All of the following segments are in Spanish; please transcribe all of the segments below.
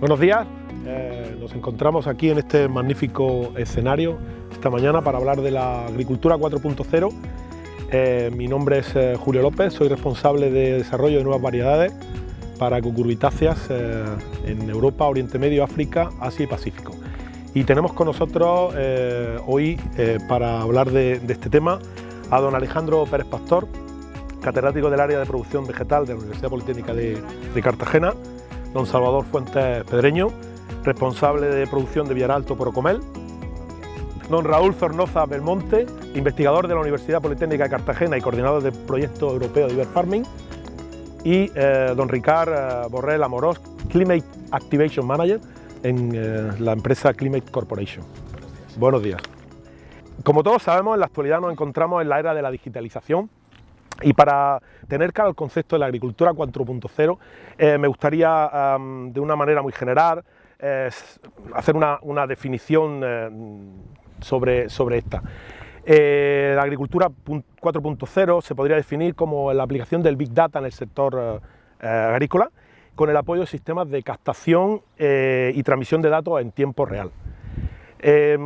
Buenos días, nos encontramos aquí en este magnífico escenario esta mañana para hablar de la agricultura 4.0. Mi nombre es Julio López, soy responsable de desarrollo de nuevas variedades para cucurbitáceas en Europa, Oriente Medio, África, Asia y Pacífico. Y tenemos con nosotros hoy, para hablar de este tema, a don Alejandro Pérez Pastor, catedrático del área de producción vegetal de la Universidad Politécnica de Cartagena, don Salvador Fuentes Pedreño, responsable de producción de Villaralto Procomel, don Raúl Zornoza Belmonte, investigador de la Universidad Politécnica de Cartagena y coordinador del proyecto europeo de Iberfarming, y don Ricard Borrell Amorós, Climate Activation Manager en la empresa Climate Corporation. Buenos días. Como todos sabemos, en la actualidad nos encontramos en la era de la digitalización. Y para tener claro el concepto de la agricultura 4.0, me gustaría, de una manera muy general, hacer una definición sobre esta. La agricultura 4.0 se podría definir como la aplicación del Big Data en el sector agrícola, con el apoyo de sistemas de captación y transmisión de datos en tiempo real.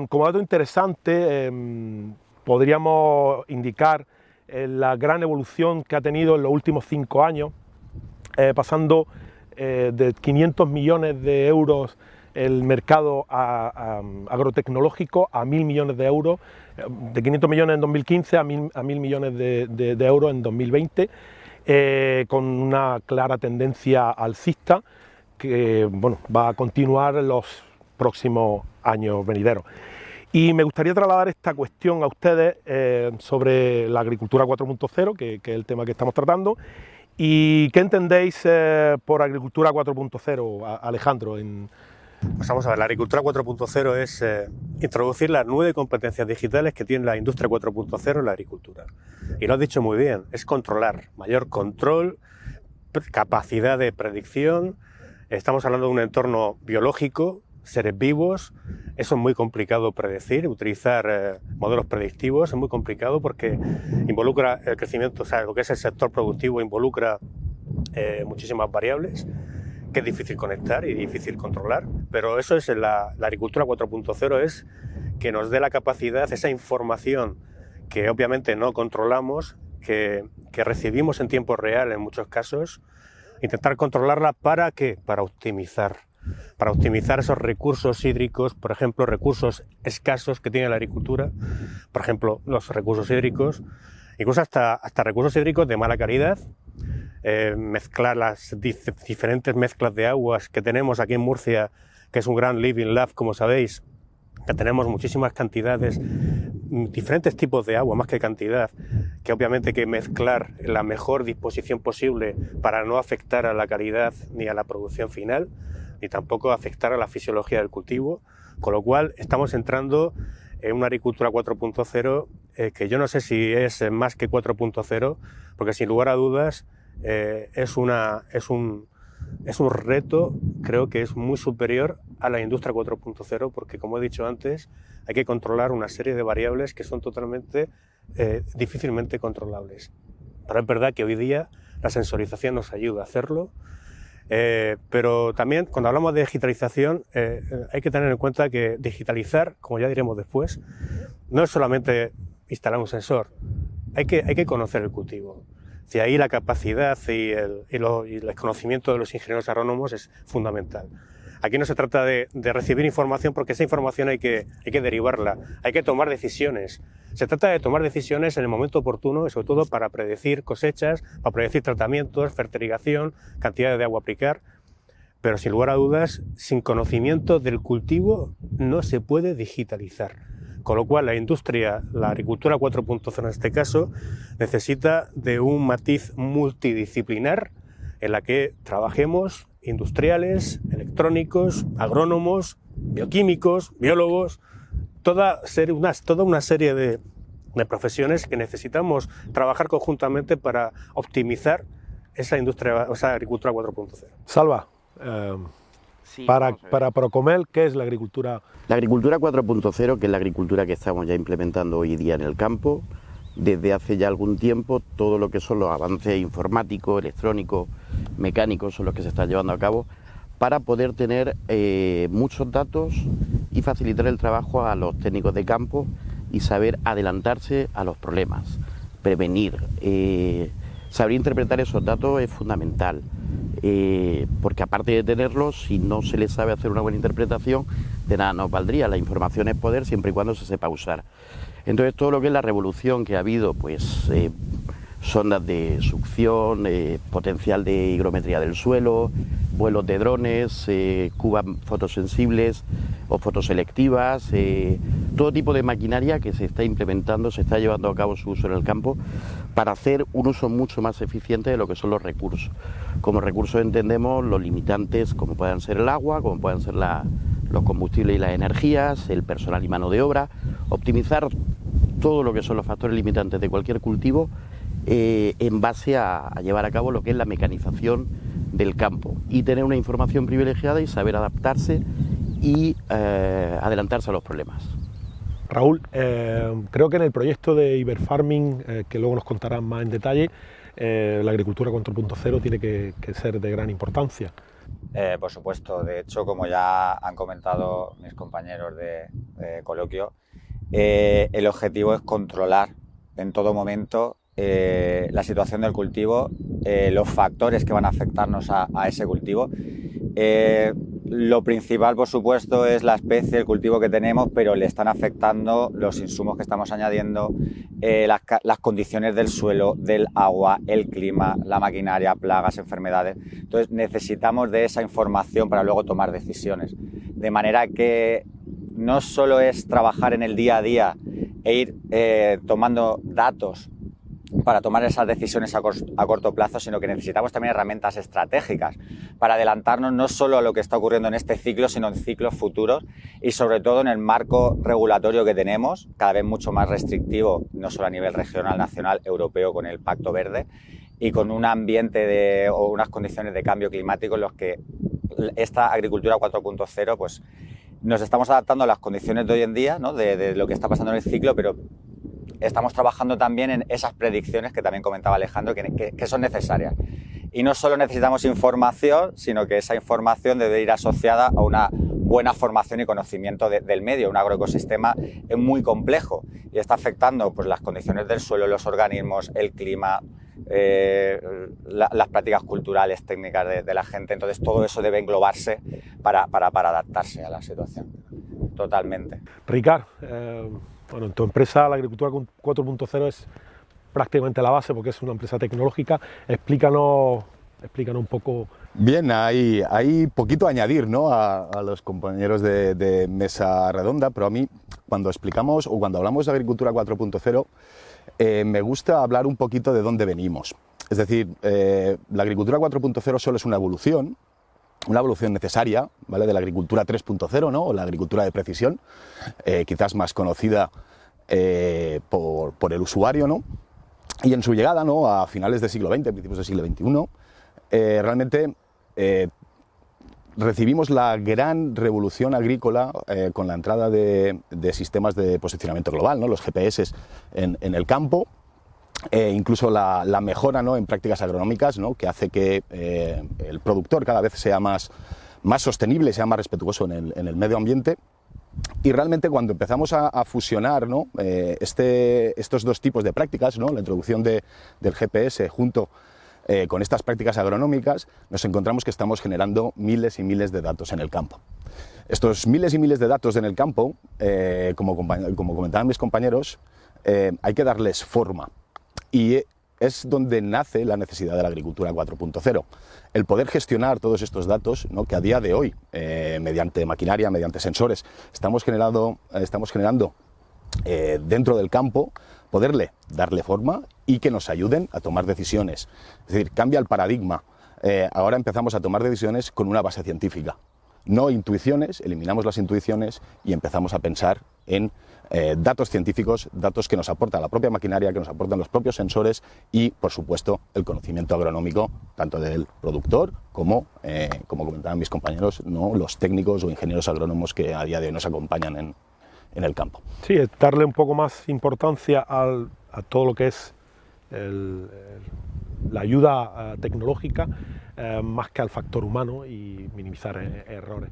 Como dato interesante, podríamos indicar la gran evolución que ha tenido en los últimos 5 años, pasando de 500 millones de euros el mercado agrotecnológico a 1.000 millones de euros, de 500 millones en 2015 a 1.000 millones de euros en 2020, con una clara tendencia alcista que va a continuar en los próximos años venideros. Y me gustaría trasladar esta cuestión a ustedes sobre la agricultura 4.0, que es el tema que estamos tratando. ¿Y qué entendéis por agricultura 4.0, Alejandro? Pues vamos a ver, la agricultura 4.0 es introducir las 9 competencias digitales que tiene la industria 4.0 en la agricultura. Y lo has dicho muy bien, es controlar, mayor control, capacidad de predicción. Estamos hablando de un entorno biológico, seres vivos. Eso es muy complicado predecir, utilizar modelos predictivos es muy complicado porque involucra el crecimiento, o sea, lo que es el sector productivo involucra muchísimas variables que es difícil conectar y difícil controlar, pero eso es la agricultura 4.0, es que nos dé la capacidad, esa información que obviamente no controlamos, que recibimos en tiempo real en muchos casos, intentar controlarla. ¿Para qué? Para optimizar esos recursos hídricos, por ejemplo, recursos escasos que tiene la agricultura, por ejemplo, los recursos hídricos, incluso hasta recursos hídricos de mala calidad, mezclar las diferentes mezclas de aguas que tenemos aquí en Murcia, que es un gran living lab, como sabéis, que tenemos muchísimas cantidades, diferentes tipos de agua, más que cantidad, que obviamente hay que mezclar en la mejor disposición posible para no afectar a la calidad ni a la producción final, ni tampoco afectar a la fisiología del cultivo, con lo cual estamos entrando en una agricultura 4.0 que yo no sé si es más que 4.0, porque sin lugar a dudas es un reto, creo que es muy superior a la industria 4.0, porque como he dicho antes, hay que controlar una serie de variables que son totalmente difícilmente controlables. Pero es verdad que hoy día la sensorización nos ayuda a hacerlo. Pero también cuando hablamos de digitalización hay que tener en cuenta que digitalizar, como ya diremos después, no es solamente instalar un sensor, hay que conocer el cultivo. Si ahí la capacidad y el conocimiento de los ingenieros agrónomos es fundamental. Aquí no se trata de recibir información, porque esa información hay que derivarla, hay que tomar decisiones. Se trata de tomar decisiones en el momento oportuno y sobre todo para predecir cosechas, para predecir tratamientos, fertilización, cantidad de agua a aplicar. Pero sin lugar a dudas, sin conocimiento del cultivo no se puede digitalizar. Con lo cual la industria, la agricultura 4.0 en este caso, necesita de un matiz multidisciplinar en la que trabajemos industriales, electrónicos, agrónomos, bioquímicos, biólogos, toda una serie de profesiones que necesitamos trabajar conjuntamente para optimizar esa industria, o sea, agricultura 4.0. Salva, Sí, para Procomel, ¿qué es la agricultura? La agricultura 4.0, que es la agricultura que estamos ya implementando hoy día en el campo, desde hace ya algún tiempo, todo lo que son los avances informáticos, electrónicos, mecánicos, son los que se están llevando a cabo para poder tener muchos datos y facilitar el trabajo a los técnicos de campo y saber adelantarse a los problemas, prevenir. Saber interpretar esos datos es fundamental, porque aparte de tenerlos, si no se les sabe hacer una buena interpretación, de nada nos valdría. La información es poder siempre y cuando se sepa usar. Entonces todo lo que es la revolución que ha habido, pues sondas de succión, potencial de higrometría del suelo, vuelos de drones, cubas fotosensibles o fotoselectivas, todo tipo de maquinaria que se está implementando, se está llevando a cabo su uso en el campo para hacer un uso mucho más eficiente de lo que son los recursos. Como recursos entendemos los limitantes como puedan ser el agua, como puedan ser los combustibles y las energías, el personal y mano de obra, optimizar todo lo que son los factores limitantes de cualquier cultivo en base a llevar a cabo lo que es la mecanización del campo y tener una información privilegiada y saber adaptarse y adelantarse a los problemas. Raúl, creo que en el proyecto de Iberfarming, que luego nos contarán más en detalle, la agricultura 4.0 tiene que ser de gran importancia. Por supuesto, de hecho, como ya han comentado mis compañeros de coloquio, el objetivo es controlar en todo momento la situación del cultivo, los factores que van a afectarnos a ese cultivo. Lo principal, por supuesto, es la especie, el cultivo que tenemos, pero le están afectando los insumos que estamos añadiendo, las condiciones del suelo, del agua, el clima, la maquinaria, plagas, enfermedades. Entonces necesitamos de esa información para luego tomar decisiones. De manera que no solo es trabajar en el día a día e ir tomando datos para tomar esas decisiones a corto plazo, sino que necesitamos también herramientas estratégicas para adelantarnos no solo a lo que está ocurriendo en este ciclo, sino en ciclos futuros y sobre todo en el marco regulatorio que tenemos, cada vez mucho más restrictivo, no solo a nivel regional, nacional, europeo, con el Pacto Verde y con un ambiente o unas condiciones de cambio climático en los que esta agricultura 4.0 pues nos estamos adaptando a las condiciones de hoy en día, ¿no? de lo que está pasando en el ciclo, pero estamos trabajando también en esas predicciones que también comentaba Alejandro, que son necesarias. Y no solo necesitamos información, sino que esa información debe ir asociada a una buena formación y conocimiento del medio. Un agroecosistema es muy complejo y está afectando pues, las condiciones del suelo, los organismos, el clima, las prácticas culturales, técnicas de la gente. Entonces todo eso debe englobarse para adaptarse a la situación. Totalmente. Ricard, bueno, en tu empresa la agricultura 4.0 es prácticamente la base porque es una empresa tecnológica. Explícanos un poco. Bien, hay poquito a añadir, ¿no? a los compañeros de mesa redonda, pero a mí cuando explicamos o cuando hablamos de agricultura 4.0 me gusta hablar un poquito de dónde venimos. Es decir, la agricultura 4.0 solo es una evolución necesaria, ¿vale? De la agricultura 3.0, ¿no? O la agricultura de precisión, quizás más conocida por el usuario, ¿no? Y en su llegada, ¿no? A finales del siglo XX, principios del siglo XXI, realmente recibimos la gran revolución agrícola con la entrada de sistemas de posicionamiento global, ¿no? Los GPS en el campo. Incluso la mejora, ¿no? En prácticas agronómicas, ¿no? Que hace que el productor cada vez sea más sostenible, sea más respetuoso en el medio ambiente. Y realmente cuando empezamos a fusionar, ¿no? Estos dos tipos de prácticas, ¿no? La introducción del GPS junto con estas prácticas agronómicas, nos encontramos que estamos generando miles y miles de datos en el campo. Estos miles y miles de datos en el campo, como comentaban mis compañeros, hay que darles forma. Y es donde nace la necesidad de la agricultura 4.0, el poder gestionar todos estos datos, ¿no? Que a día de hoy, mediante maquinaria, mediante sensores, estamos generando dentro del campo, poderle darle forma y que nos ayuden a tomar decisiones. Es decir, cambia el paradigma. Ahora empezamos a tomar decisiones con una base científica. No intuiciones, eliminamos las intuiciones y empezamos a pensar en datos científicos, datos que nos aporta la propia maquinaria, que nos aportan los propios sensores y, por supuesto, el conocimiento agronómico, tanto del productor como comentaban mis compañeros, ¿no? Los técnicos o ingenieros agrónomos que a día de hoy nos acompañan en el campo. Sí, es darle un poco más importancia a todo lo que es la ayuda tecnológica más que al factor humano y minimizar errores.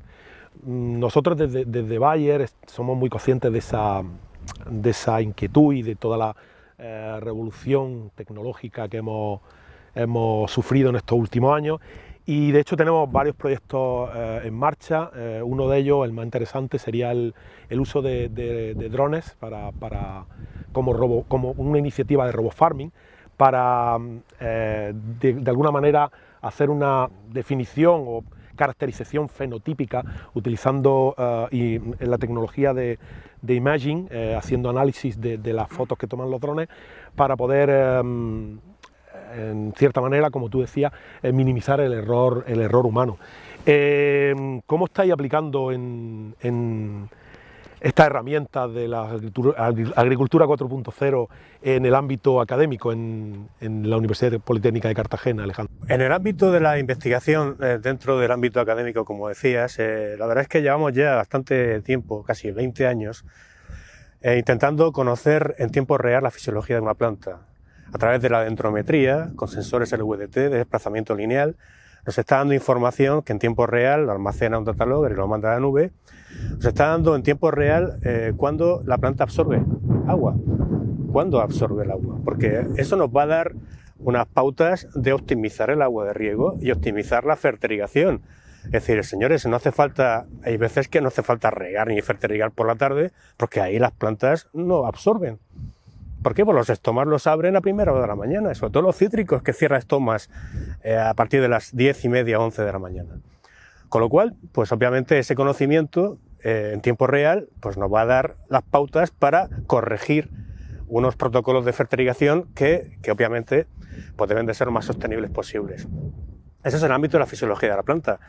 Nosotros desde Bayer somos muy conscientes de esa inquietud y de toda la revolución tecnológica que hemos sufrido en estos últimos años, y de hecho tenemos varios proyectos en marcha. Uno de ellos, el más interesante, sería el uso de drones como una iniciativa de robofarming para de alguna manera hacer una definición o caracterización fenotípica utilizando la tecnología de imaging, haciendo análisis de las fotos que toman los drones para poder en cierta manera, como tú decías, minimizar el error humano. ¿Cómo estáis aplicando en estas herramientas de la agricultura 4.0 en el ámbito académico en la Universidad Politécnica de Cartagena, Alejandro? En el ámbito de la investigación, dentro del ámbito académico, como decías, la verdad es que llevamos ya bastante tiempo, casi 20 años, intentando conocer en tiempo real la fisiología de una planta. A través de la dendrometría, con sensores LVDT de desplazamiento lineal, nos está dando información que en tiempo real lo almacena un data logger y lo manda a la nube. Nos está dando en tiempo real cuándo la planta absorbe agua, cuándo absorbe el agua, porque eso nos va a dar unas pautas de optimizar el agua de riego y optimizar la fertilización. Es decir, señores, no hace falta, hay veces que no hace falta regar ni fertilizar por la tarde, porque ahí las plantas no absorben. ¿Por qué? Pues los estomas los abren a primera hora de la mañana, sobre todo los cítricos, que cierran estomas a partir de las 10:30, 11 de la mañana. Con lo cual, pues obviamente ese conocimiento en tiempo real pues nos va a dar las pautas para corregir unos protocolos de fertilización que obviamente pues deben de ser lo más sostenibles posibles. Ese es el ámbito de la fisiología de la planta.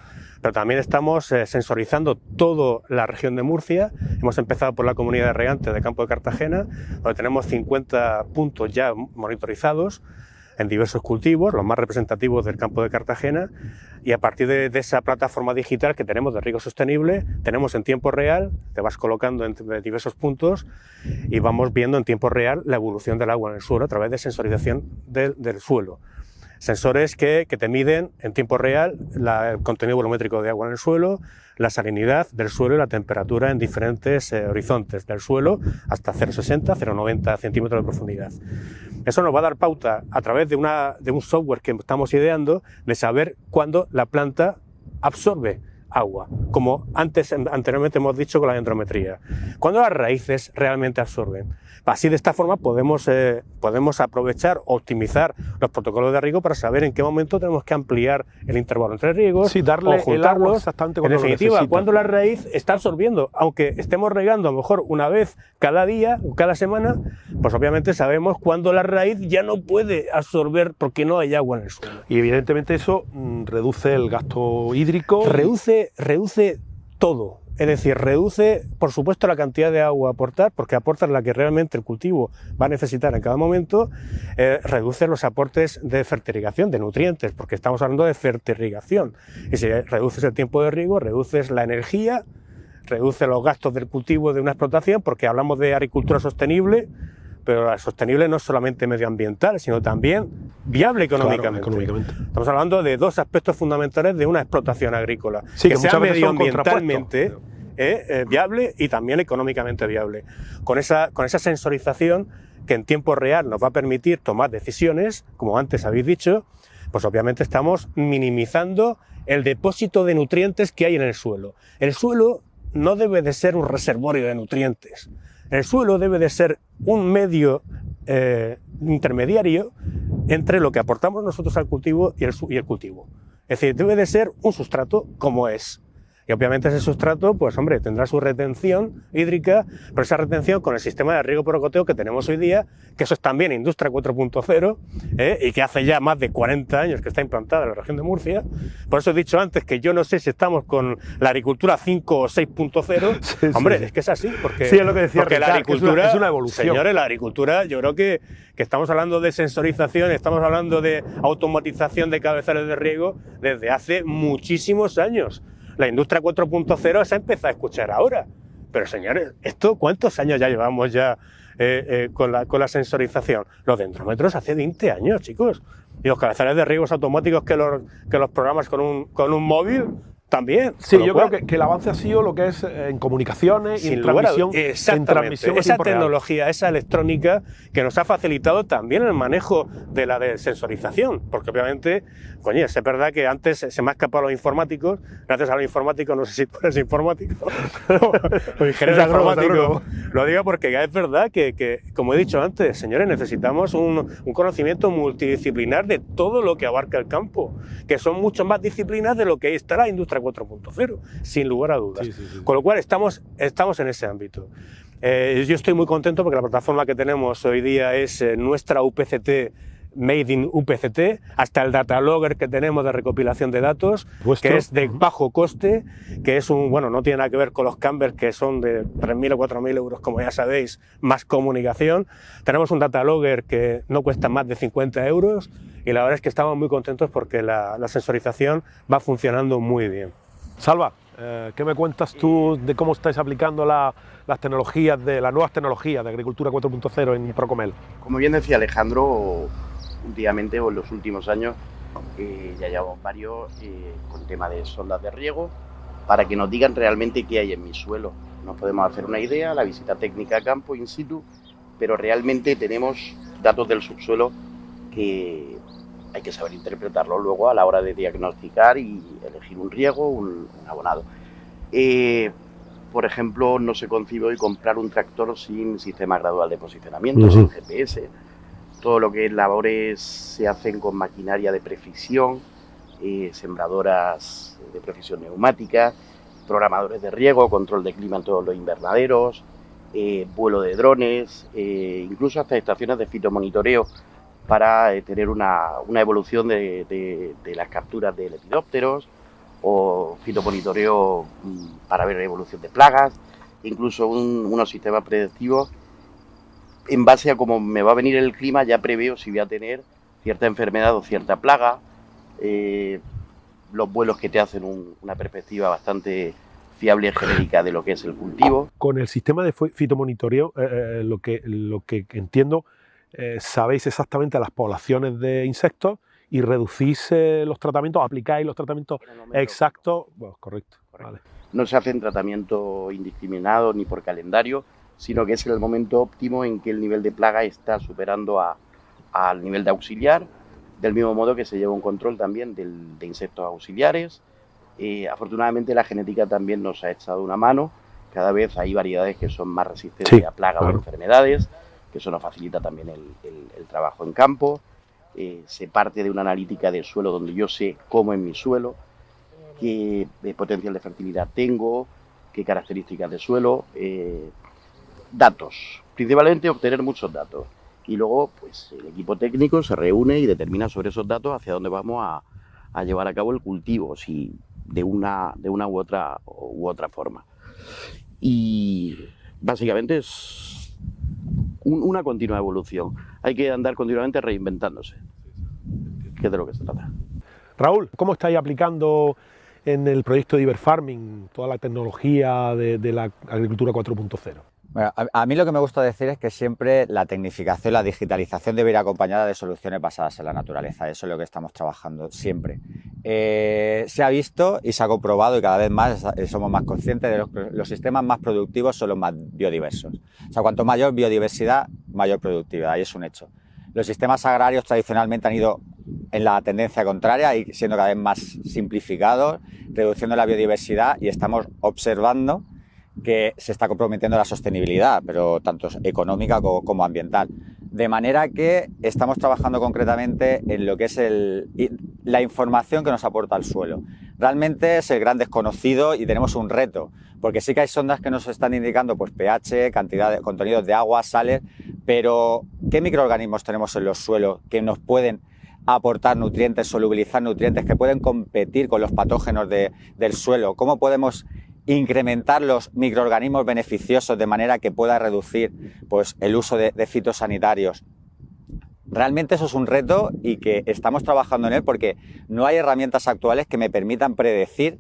Pero también estamos sensorizando toda la región de Murcia. Hemos empezado por la comunidad de regantes de Campo de Cartagena, donde tenemos 50 puntos ya monitorizados en diversos cultivos, los más representativos del Campo de Cartagena, y a partir de esa plataforma digital que tenemos de riego sostenible, tenemos en tiempo real, te vas colocando en diversos puntos y vamos viendo en tiempo real la evolución del agua en el suelo a través de sensorización del suelo. Sensores que te miden en tiempo real el contenido volumétrico de agua en el suelo, la salinidad del suelo y la temperatura en diferentes horizontes del suelo, hasta 0,60, 0,90 centímetros de profundidad. Eso nos va a dar pauta a través de un software que estamos ideando de saber cuándo la planta absorbe agua, como anteriormente hemos dicho con la dendrometría. ¿Cuándo las raíces realmente absorben? Así, de esta forma podemos aprovechar o optimizar los protocolos de riego para saber en qué momento tenemos que ampliar el intervalo entre riegos, sí, darle o juntarlos. Exactamente, en definitiva, cuando la raíz está absorbiendo, aunque estemos regando a lo mejor una vez cada día o cada semana, pues obviamente sabemos cuándo la raíz ya no puede absorber porque no hay agua en el suelo. Y evidentemente eso reduce el gasto hídrico. Reduce todo. Es decir, reduce, por supuesto, la cantidad de agua a aportar, porque aporta la que realmente el cultivo va a necesitar en cada momento. Reduce los aportes de fertilización, de nutrientes, porque estamos hablando de fertilización. Y si reduces el tiempo de riego, reduces la energía, reduce los gastos del cultivo de una explotación, porque hablamos de agricultura sostenible, pero la sostenible no es solamente medioambiental, sino también viable económicamente. Claro, económicamente. Estamos hablando de dos aspectos fundamentales de una explotación agrícola, sí, que sea medioambientalmente viable y también económicamente viable. Con esa sensorización que en tiempo real nos va a permitir tomar decisiones, como antes habéis dicho, pues obviamente estamos minimizando el depósito de nutrientes que hay en el suelo. El suelo no debe de ser un reservorio de nutrientes. El suelo debe de ser un medio intermediario entre lo que aportamos nosotros al cultivo y el cultivo. Es decir, debe de ser un sustrato como es. Y obviamente ese sustrato, pues hombre, tendrá su retención hídrica, pero esa retención con el sistema de riego por goteo que tenemos hoy día, que eso es también Industria 4.0, y que hace ya más de 40 años que está implantada en la región de Murcia. Por eso he dicho antes que yo no sé si estamos con la agricultura 5 o 6.0. Sí, hombre, sí. Es que es así, porque, sí, es lo que decía porque Ricard, la agricultura es una evolución. Señores, la agricultura, yo creo que estamos hablando de sensorización, estamos hablando de automatización de cabezales de riego desde hace muchísimos años. La industria 4.0 se ha empezado a escuchar ahora, pero señores, ¿esto cuántos años ya llevamos ya con la sensorización? Los dendrómetros hace 20 años, chicos. Y los cabezales de riegos automáticos que los programas con un móvil también. Sí, yo creo que el avance ha sido lo que es en comunicaciones y en transmisión. Exactamente, esa tecnología, esa electrónica que nos ha facilitado también el manejo de la sensorización, porque obviamente, coño, es verdad que antes se me ha escapado a los informáticos, gracias a los informáticos, no sé si tú eres informático, o ingeniero informático, lo digo porque ya es verdad que, como he dicho antes, señores, necesitamos un conocimiento multidisciplinar de todo lo que abarca el campo, que son mucho más disciplinas de lo que está la industria 4.0, sin lugar a dudas. Sí. Con lo cual estamos en ese ámbito. Yo estoy muy contento porque la plataforma que tenemos hoy día es nuestra UPCT, Made in UPCT, hasta el data logger que tenemos de recopilación de datos, que es de bajo coste, que es no tiene nada que ver con los Campbell, que son de 3.000 o 4.000 euros, como ya sabéis, más comunicación. Tenemos un data logger que no cuesta más de 50 euros y la verdad es que estamos muy contentos porque la sensorización va funcionando muy bien. Salva, ¿qué me cuentas tú de cómo estáis aplicando las nuevas tecnologías de agricultura 4.0 en Procomel? Como bien decía Alejandro, últimamente o en los últimos años ya llevamos varios con tema de sondas de riego para que nos digan realmente qué hay en mi suelo. Nos podemos hacer una idea, la visita técnica a campo in situ, pero realmente tenemos datos del subsuelo que hay que saber interpretarlo luego a la hora de diagnosticar y elegir un riego, un abonado. Por ejemplo, no se concibe hoy comprar un tractor sin sistema gradual de posicionamiento, sin GPS. Todo lo que es labores se hacen con maquinaria de precisión, sembradoras de precisión neumática, programadores de riego, control de clima en todos los invernaderos, vuelo de drones, incluso hasta estaciones de fitomonitoreo para tener una evolución de las capturas de lepidópteros o fitomonitoreo para ver la evolución de plagas, incluso unos sistemas predictivos. En base a cómo me va a venir el clima ya preveo si voy a tener cierta enfermedad o cierta plaga. Los vuelos que te hacen una perspectiva bastante fiable y genérica de lo que es el cultivo. Con el sistema de fitomonitoreo, lo que entiendo, sabéis exactamente las poblaciones de insectos y reducís los tratamientos, aplicáis los tratamientos exactos. Bueno, correcto. Vale. No se hacen tratamientos indiscriminados ni por calendario, sino que es el momento óptimo en que el nivel de plaga está superando al nivel de auxiliar, del mismo modo que se lleva un control también de insectos auxiliares. Afortunadamente la genética también nos ha echado una mano, cada vez hay variedades que son más resistentes a plagas o enfermedades, que eso nos facilita también el trabajo en campo. Se parte de una analítica del suelo donde yo sé cómo es mi suelo, qué potencial de fertilidad tengo, qué características de suelo, datos, principalmente obtener muchos datos. Y luego pues el equipo técnico se reúne y determina sobre esos datos hacia dónde vamos a llevar a cabo el cultivo, si de una u otra forma. Y básicamente es una continua evolución. Hay que andar continuamente reinventándose, que es de lo que se trata. Raúl, ¿cómo estáis aplicando en el proyecto de Iberfarming toda la tecnología de la agricultura 4.0? Bueno, a mí lo que me gusta decir es que siempre la tecnificación, la digitalización debe ir acompañada de soluciones basadas en la naturaleza. Eso es lo que estamos trabajando siempre. Se ha visto y se ha comprobado y cada vez más somos más conscientes de que los sistemas más productivos son los más biodiversos. O sea, cuanto mayor biodiversidad, mayor productividad, y es un hecho. Los sistemas agrarios tradicionalmente han ido en la tendencia contraria y siendo cada vez más simplificados, reduciendo la biodiversidad, y estamos observando que se está comprometiendo la sostenibilidad, pero tanto económica como ambiental. De manera que estamos trabajando concretamente en lo que es la información que nos aporta el suelo. Realmente es el gran desconocido y tenemos un reto, porque sí que hay sondas que nos están indicando pues pH, cantidad de contenidos de agua, sales, pero ¿qué microorganismos tenemos en los suelos que nos pueden aportar nutrientes, solubilizar nutrientes, que pueden competir con los patógenos del suelo? ¿Cómo podemos incrementar los microorganismos beneficiosos de manera que pueda reducir pues, el uso de fitosanitarios? Realmente eso es un reto y que estamos trabajando en él porque no hay herramientas actuales que me permitan predecir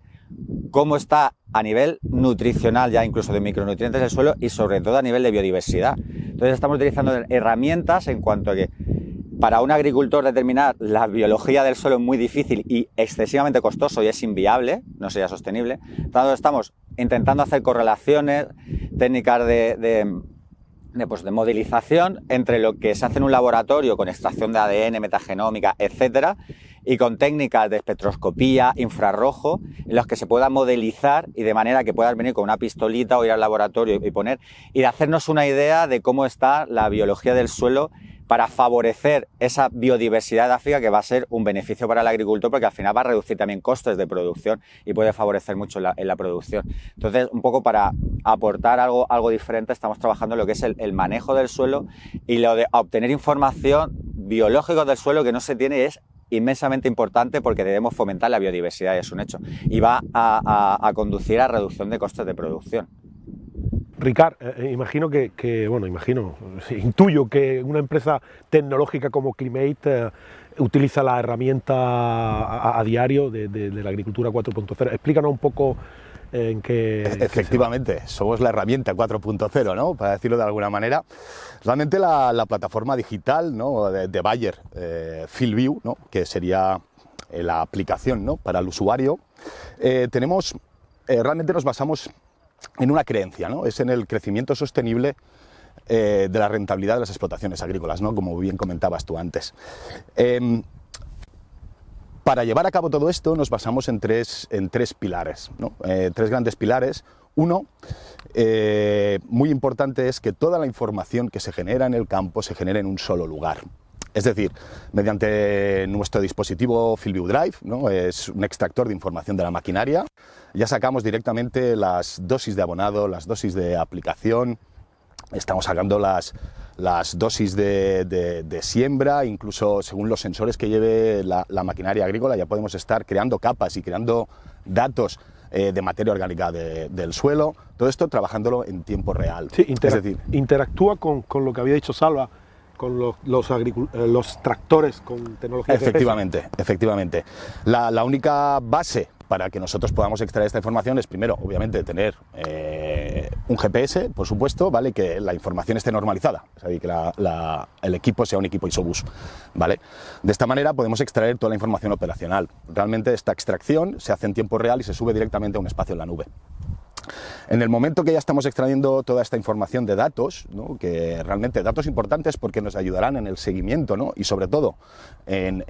cómo está a nivel nutricional, ya incluso de micronutrientes del suelo, y sobre todo a nivel de biodiversidad. Entonces estamos utilizando herramientas en cuanto a que para un agricultor determinar la biología del suelo es muy difícil y excesivamente costoso y es inviable, no sería sostenible. Entonces estamos intentando hacer correlaciones, técnicas de modelización entre lo que se hace en un laboratorio con extracción de ADN, metagenómica, etcétera, y con técnicas de espectroscopía, infrarrojo, en los que se pueda modelizar y de manera que puedas venir con una pistolita o ir al laboratorio y poner, y de hacernos una idea de cómo está la biología del suelo para favorecer esa biodiversidad de África, que va a ser un beneficio para el agricultor, porque al final va a reducir también costes de producción y puede favorecer mucho en la producción. Entonces, un poco para aportar algo diferente, estamos trabajando en lo que es el manejo del suelo, y lo de obtener información biológica del suelo que no se tiene es inmensamente importante, porque debemos fomentar la biodiversidad, y es un hecho, y va a conducir a reducción de costes de producción. Ricard, imagino intuyo que una empresa tecnológica como Climate utiliza la herramienta a diario de la agricultura 4.0. Explícanos un poco en qué... Efectivamente, somos la herramienta 4.0, ¿no? Para decirlo de alguna manera. Realmente la plataforma digital, ¿no?, de Bayer, FieldView, ¿no?, que sería la aplicación, ¿no?, para el usuario, realmente nos basamos en una creencia, ¿no? Es en el crecimiento sostenible de la rentabilidad de las explotaciones agrícolas, ¿no?, como bien comentabas tú antes. Para llevar a cabo todo esto nos basamos en tres pilares, ¿no? Tres grandes pilares. Uno, muy importante, es que toda la información que se genera en el campo se genere en un solo lugar. Es decir, mediante nuestro dispositivo FieldView Drive, ¿no?, es un extractor de información de la maquinaria, ya sacamos directamente las dosis de abonado, las dosis de aplicación, estamos sacando las dosis de siembra, incluso según los sensores que lleve la maquinaria agrícola ya podemos estar creando capas y creando datos de materia orgánica del suelo, todo esto trabajándolo en tiempo real. Sí, es decir, interactúa con lo que había dicho Salva, con los tractores con tecnología GPS. Efectivamente. La única base para que nosotros podamos extraer esta información es, primero, obviamente, tener un GPS, por supuesto, ¿vale?, que la información esté normalizada, es decir, que el equipo sea un equipo ISOBUS, ¿vale? De esta manera podemos extraer toda la información operacional. Realmente esta extracción se hace en tiempo real y se sube directamente a un espacio en la nube. En el momento que ya estamos extrayendo toda esta información de datos, ¿no?, que realmente datos importantes porque nos ayudarán en el seguimiento, ¿no?, y sobre todo en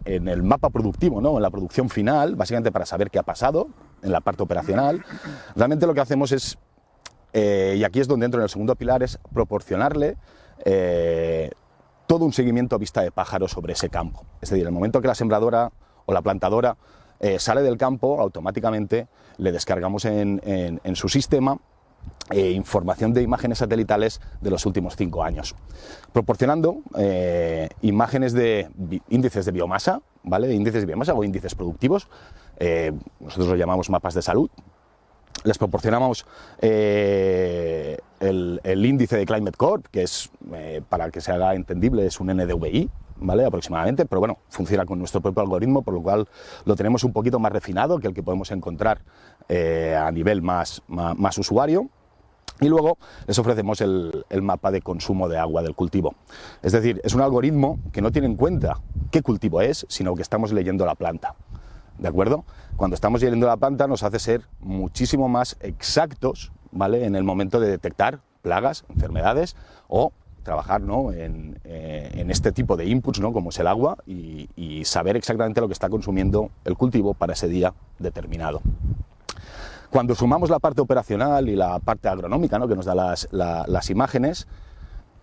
el mapa productivo, ¿no?, en la producción final, básicamente para saber qué ha pasado en la parte operacional, realmente lo que hacemos es, y aquí es donde entro en el segundo pilar, es proporcionarle todo un seguimiento a vista de pájaro sobre ese campo. Es decir, en el momento que la sembradora o la plantadora sale del campo, automáticamente le descargamos en su sistema información de imágenes satelitales de los últimos 5 años, proporcionando imágenes de índices de biomasa, ¿vale?, índices de biomasa o índices productivos, nosotros los llamamos mapas de salud. Les proporcionamos el índice de Climate Corp, que es, para que se haga entendible, es un NDVI, ¿vale?, aproximadamente, pero bueno, funciona con nuestro propio algoritmo, por lo cual lo tenemos un poquito más refinado que el que podemos encontrar a nivel más usuario. Y luego les ofrecemos el mapa de consumo de agua del cultivo. Es decir, es un algoritmo que no tiene en cuenta qué cultivo es, sino que estamos leyendo la planta. ¿De acuerdo? Cuando estamos leyendo la planta nos hace ser muchísimo más exactos, ¿vale?, en el momento de detectar plagas, enfermedades, o trabajar, ¿no?, en este tipo de inputs, ¿no?, como es el agua, y saber exactamente lo que está consumiendo el cultivo para ese día determinado. Cuando sumamos la parte operacional y la parte agronómica, ¿no?, que nos da las imágenes,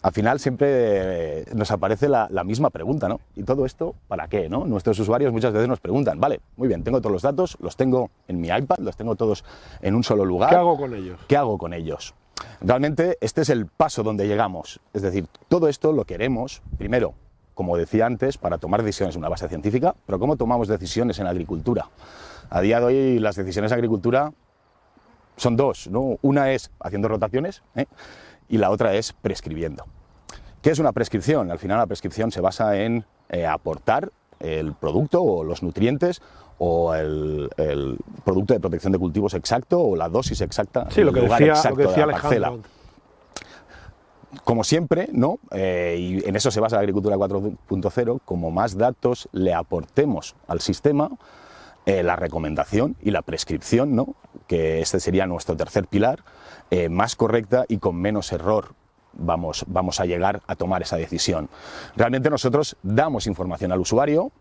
al final siempre nos aparece la misma pregunta, ¿no? ¿Y todo esto para qué, no? Nuestros usuarios muchas veces nos preguntan, vale, muy bien, tengo todos los datos, los tengo en mi iPad, los tengo todos en un solo lugar. ¿Qué hago con ellos? ¿Qué hago con ellos? Realmente este es el paso donde llegamos. Es decir, todo esto lo queremos, primero, como decía antes, para tomar decisiones en una base científica, pero ¿cómo tomamos decisiones en agricultura? A día de hoy las decisiones en agricultura son dos, ¿no? Una es haciendo rotaciones, y la otra es prescribiendo. ¿Qué es una prescripción? Al final la prescripción se basa en aportar el producto o los nutrientes o el producto de protección de cultivos exacto o la dosis exacta, sí, el lo que lugar decía, exacto lo que decía de la parcela. Alejandro. Como siempre, ¿no? Y en eso se basa la agricultura 4.0, como más datos le aportemos al sistema, la recomendación y la prescripción, ¿no? Que este sería nuestro tercer pilar, más correcta y con menos error vamos a llegar a tomar esa decisión. Realmente nosotros damos información al usuario.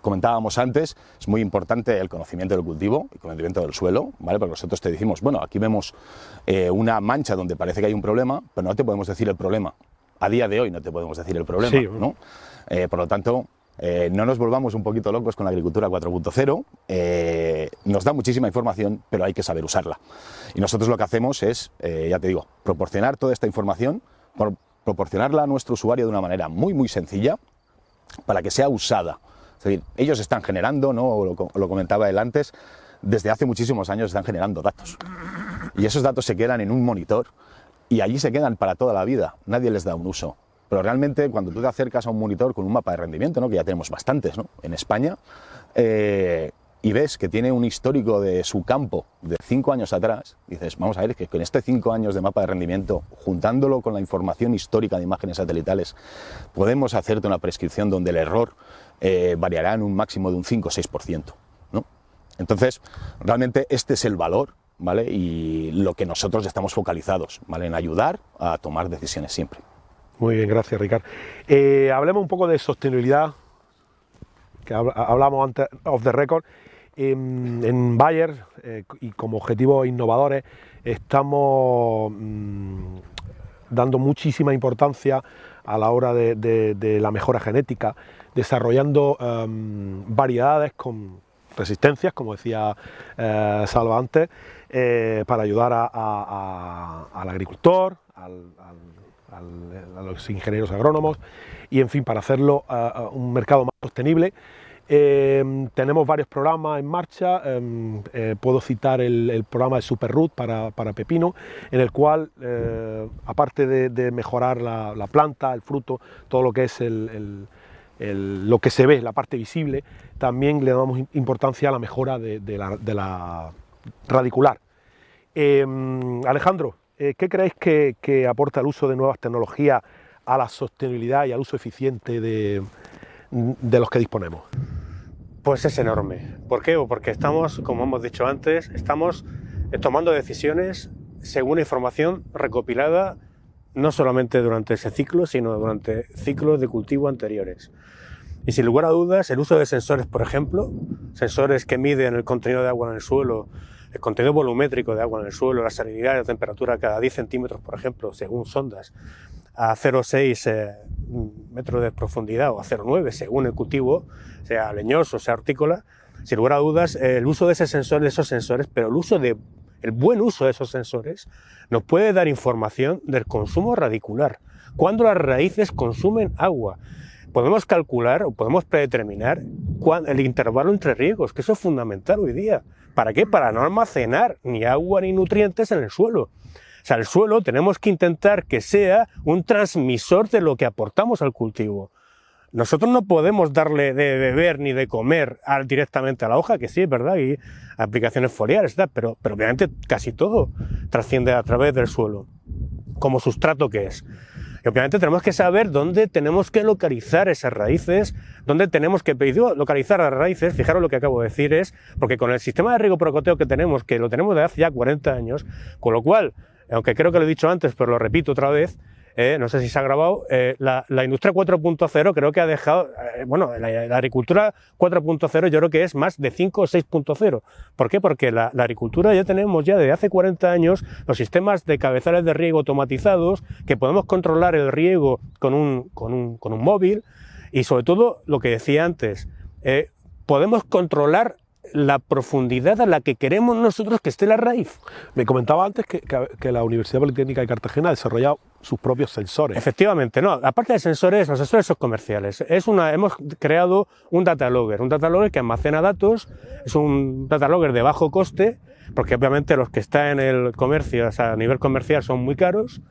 Comentábamos antes, es muy importante el conocimiento del cultivo, el conocimiento del suelo, ¿vale? Porque nosotros te decimos, bueno, aquí vemos una mancha donde parece que hay un problema, pero no te podemos decir el problema. A día de hoy no te podemos decir el problema, sí, ¿no? Por lo tanto, no nos volvamos un poquito locos con la agricultura 4.0, nos da muchísima información, pero hay que saber usarla. Y nosotros lo que hacemos es, ya te digo, proporcionar toda esta información, proporcionarla a nuestro usuario de una manera muy sencilla, para que sea usada. Es decir, ellos están generando, ¿no? Lo comentaba él antes, desde hace muchísimos años están generando datos. Y esos datos se quedan en un monitor y allí se quedan para toda la vida, nadie les da un uso. Pero realmente cuando tú te acercas a un monitor con un mapa de rendimiento, ¿no? Que ya tenemos bastantes, ¿no? En España, y ves que tiene un histórico de su campo de 5 años atrás, dices, vamos a ver, que con este 5 años de mapa de rendimiento, juntándolo con la información histórica de imágenes satelitales, podemos hacerte una prescripción donde el error variará en un máximo de un 5 o 6%, ¿no? Entonces, realmente este es el valor, ¿vale? Y lo que nosotros estamos focalizados, ¿vale? En ayudar a tomar decisiones siempre. Muy bien, gracias, Ricard. Hablemos un poco de sostenibilidad, que hablamos antes off the record. En Bayer, y como objetivos innovadores, estamos dando muchísima importancia a la hora de la mejora genética, desarrollando variedades con resistencias, como decía Salva antes, para ayudar al agricultor, a los ingenieros agrónomos y, en fin, para hacerlo un mercado más sostenible. Tenemos varios programas en marcha. Puedo citar el programa de Superroot para pepino, en el cual, aparte de mejorar la planta, el fruto, todo lo que es lo que se ve, la parte visible, también le damos importancia a la mejora de la radicular. Alejandro, ¿qué creéis que aporta el uso de nuevas tecnologías a la sostenibilidad y al uso eficiente de los que disponemos? Pues es enorme. ¿Por qué? Porque estamos, como hemos dicho antes, estamos tomando decisiones según información recopilada no solamente durante ese ciclo, sino durante ciclos de cultivo anteriores. Y sin lugar a dudas, el uso de sensores, por ejemplo, sensores que miden el contenido de agua en el suelo, el contenido volumétrico de agua en el suelo, la salinidad y la temperatura cada 10 centímetros, por ejemplo, según sondas, a 0,6 metros de profundidad o a 0,9 según el cultivo, sea leñoso, sea hortícola, sin lugar a dudas, el uso de esos sensores, pero el buen uso de esos sensores nos puede dar información del consumo radicular, cuando las raíces consumen agua. Podemos calcular o podemos predeterminar el intervalo entre riegos, que eso es fundamental hoy día. ¿Para qué? Para no almacenar ni agua ni nutrientes en el suelo. O sea, el suelo tenemos que intentar que sea un transmisor de lo que aportamos al cultivo. Nosotros no podemos darle de beber ni de comer directamente a la hoja, que sí, es verdad, y aplicaciones foliares, pero obviamente casi todo trasciende a través del suelo, como sustrato que es. Y obviamente tenemos que saber dónde tenemos que localizar esas raíces, dónde tenemos que localizar las raíces. Fijaros lo que acabo de decir, porque con el sistema de riego por goteo que tenemos, que lo tenemos desde hace ya 40 años, con lo cual, aunque creo que lo he dicho antes, pero lo repito otra vez, no sé si se ha grabado, la industria 4.0 creo que ha dejado, la agricultura 4.0 yo creo que es más de 5 o 6.0. ¿Por qué? Porque la agricultura ya tenemos desde hace 40 años los sistemas de cabezales de riego automatizados, que podemos controlar el riego con un móvil, y sobre todo, lo que decía antes, podemos controlar la profundidad a la que queremos nosotros que esté la raíz. Me comentaba antes que la Universidad Politécnica de Cartagena ha desarrollado sus propios sensores. Efectivamente, no. Aparte de sensores, los sensores son comerciales. Hemos creado un data logger que almacena datos. Es un data logger de bajo coste, porque obviamente los que están en el comercio, o sea, a nivel comercial, son muy caros.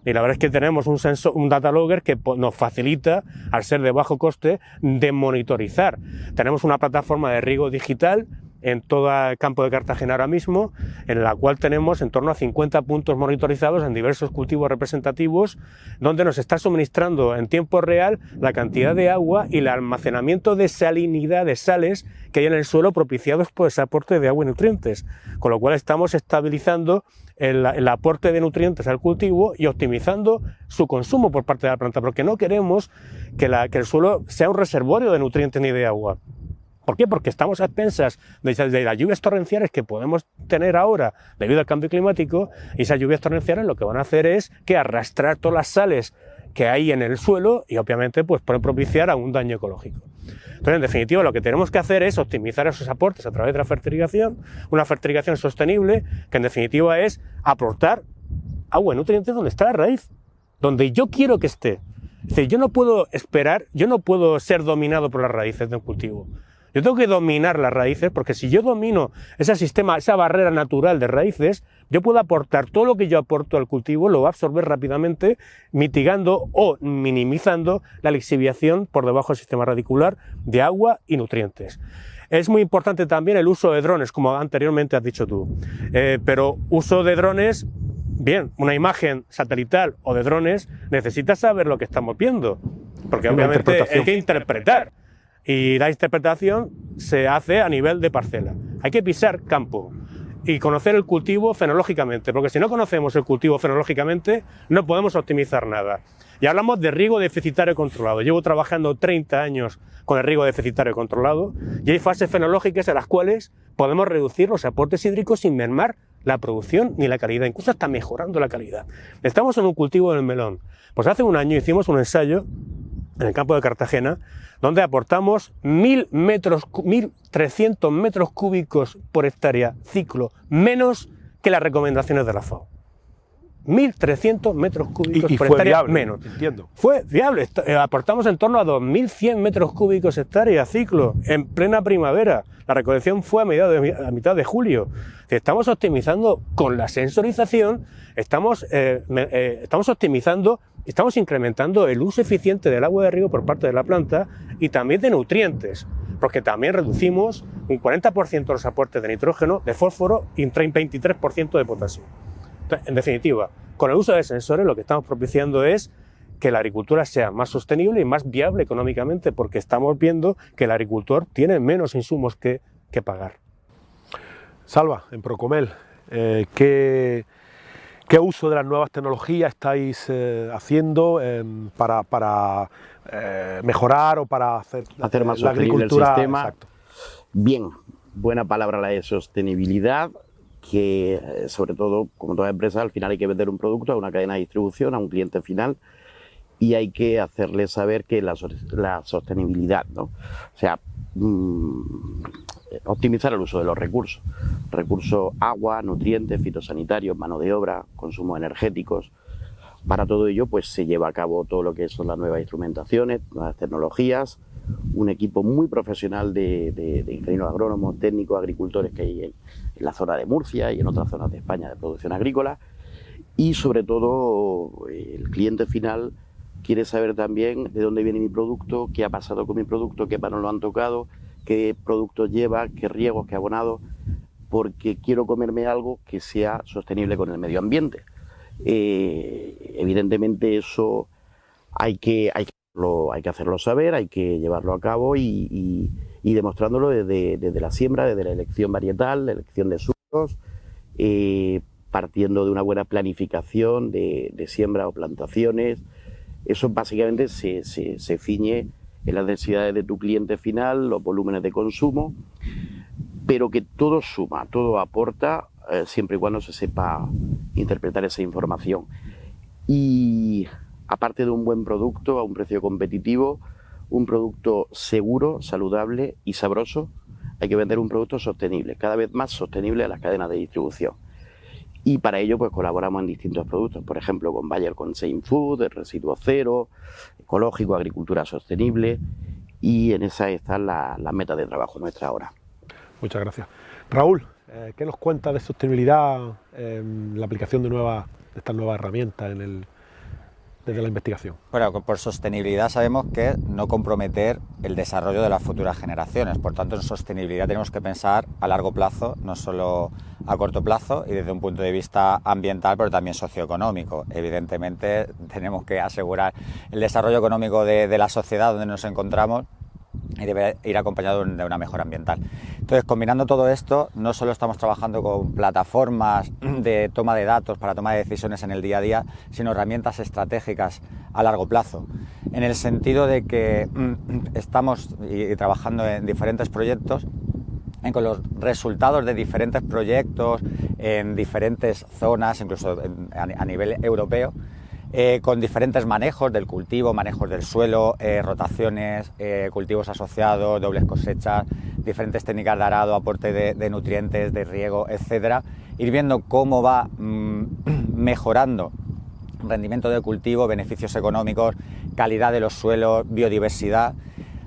Y la verdad es que tenemos un data logger que nos facilita, al ser de bajo coste, de monitorizar. Tenemos una plataforma de riego digital en todo el campo de Cartagena ahora mismo, en la cual tenemos en torno a 50 puntos monitorizados en diversos cultivos representativos, donde nos está suministrando en tiempo real la cantidad de agua y el almacenamiento de salinidad de sales que hay en el suelo propiciados por ese aporte de agua y nutrientes, con lo cual estamos estabilizando el aporte de nutrientes al cultivo y optimizando su consumo por parte de la planta, porque no queremos que el suelo sea un reservorio de nutrientes ni de agua. ¿Por qué? Porque estamos a expensas de las lluvias torrenciales que podemos tener ahora debido al cambio climático, y esas lluvias torrenciales lo que van a hacer es que arrastrar todas las sales que hay en el suelo y obviamente pues pueden propiciar a un daño ecológico. Entonces, en definitiva, lo que tenemos que hacer es optimizar esos aportes a través de la fertilización, una fertilización sostenible que en definitiva es aportar agua y nutrientes donde está la raíz, donde yo quiero que esté. Es decir, yo no puedo esperar, yo no puedo ser dominado por las raíces de un cultivo. Yo tengo que dominar las raíces, porque si yo domino ese sistema, esa barrera natural de raíces, yo puedo aportar todo lo que yo aporto al cultivo, lo va a absorber rápidamente, mitigando o minimizando la lixiviación por debajo del sistema radicular de agua y nutrientes. Es muy importante también el uso de drones, como anteriormente has dicho tú, pero uso de drones, bien, una imagen satelital o de drones necesita saber lo que estamos viendo, porque obviamente hay que interpretar. Y la interpretación se hace a nivel de parcela. Hay que pisar campo y conocer el cultivo fenológicamente, porque si no conocemos el cultivo fenológicamente no podemos optimizar nada. Y hablamos de riego deficitario controlado. Llevo trabajando 30 años con el riego deficitario controlado y hay fases fenológicas en las cuales podemos reducir los aportes hídricos sin mermar la producción ni la calidad, incluso hasta mejorando la calidad. Estamos en un cultivo del melón. Pues hace un año hicimos un ensayo en el campo de Cartagena, donde aportamos 1.300 metros cúbicos por hectárea ciclo, menos que las recomendaciones de la FAO. 1.300 metros cúbicos por hectárea viable, menos. Entiendo. Fue viable, aportamos en torno a 2.100 metros cúbicos hectárea ciclo, en plena primavera. La recolección fue a mitad de julio. Estamos optimizando con la sensorización, estamos optimizando, estamos incrementando el uso eficiente del agua de riego por parte de la planta y también de nutrientes, porque también reducimos un 40% los aportes de nitrógeno, de fósforo y un 23% de potasio. En definitiva, con el uso de sensores lo que estamos propiciando es que la agricultura sea más sostenible y más viable económicamente, porque estamos viendo que el agricultor tiene menos insumos que pagar. Salva, en Procomel, ¿qué uso de las nuevas tecnologías estáis haciendo para mejorar o para hacer más la agricultura? el sistema? Exacto. Bien, buena palabra la de sostenibilidad, que sobre todo, como toda empresa, al final hay que vender un producto a una cadena de distribución, a un cliente final, y hay que hacerle saber que la sostenibilidad, ¿no? O sea, optimizar el uso de los recursos. Recursos, agua, nutrientes, fitosanitarios, mano de obra, consumos energéticos. Para todo ello, pues se lleva a cabo todo lo que son las nuevas instrumentaciones, nuevas tecnologías, un equipo muy profesional de ingenieros agrónomos, técnicos, agricultores que hay en la zona de Murcia y en otras zonas de España de producción agrícola, y sobre todo el cliente final quiere saber también de dónde viene mi producto, qué ha pasado con mi producto, qué panos lo han tocado, qué productos lleva, qué riegos, qué abonados, porque quiero comerme algo que sea sostenible con el medio ambiente. Evidentemente eso hay que hacerlo saber, hay que llevarlo a cabo y demostrándolo desde la siembra, desde la elección varietal, la elección de suelos, partiendo de una buena planificación de siembra o plantaciones. Eso básicamente se ciñe en las necesidades de tu cliente final, los volúmenes de consumo, pero que todo suma, todo aporta, siempre y cuando se sepa interpretar esa información. Y aparte de un buen producto a un precio competitivo, un producto seguro, saludable y sabroso, hay que vender un producto sostenible, cada vez más sostenible a las cadenas de distribución. Y para ello pues colaboramos en distintos productos, por ejemplo con Bayer, con Safe Food, el residuo cero, ecológico, agricultura sostenible, y en esa están las metas de trabajo nuestra ahora. Muchas gracias. Raúl, ¿qué nos cuenta de sostenibilidad, la aplicación de estas nuevas herramientas en desde la investigación? Bueno, por sostenibilidad sabemos que no comprometer el desarrollo de las futuras generaciones. Por tanto, en sostenibilidad tenemos que pensar a largo plazo, no solo a corto plazo, y desde un punto de vista ambiental, pero también socioeconómico. Evidentemente, tenemos que asegurar el desarrollo económico de la sociedad donde nos encontramos y debe ir acompañado de una mejora ambiental. Entonces, combinando todo esto, no solo estamos trabajando con plataformas de toma de datos para toma de decisiones en el día a día, sino herramientas estratégicas a largo plazo, en el sentido de que estamos trabajando en diferentes proyectos con los resultados de diferentes proyectos en diferentes zonas, incluso a nivel europeo, con diferentes manejos del cultivo, manejos del suelo, rotaciones, cultivos asociados, dobles cosechas, diferentes técnicas de arado, aporte de nutrientes, de riego, etcétera. Ir viendo cómo va mejorando rendimiento de cultivo, beneficios económicos, calidad de los suelos, biodiversidad,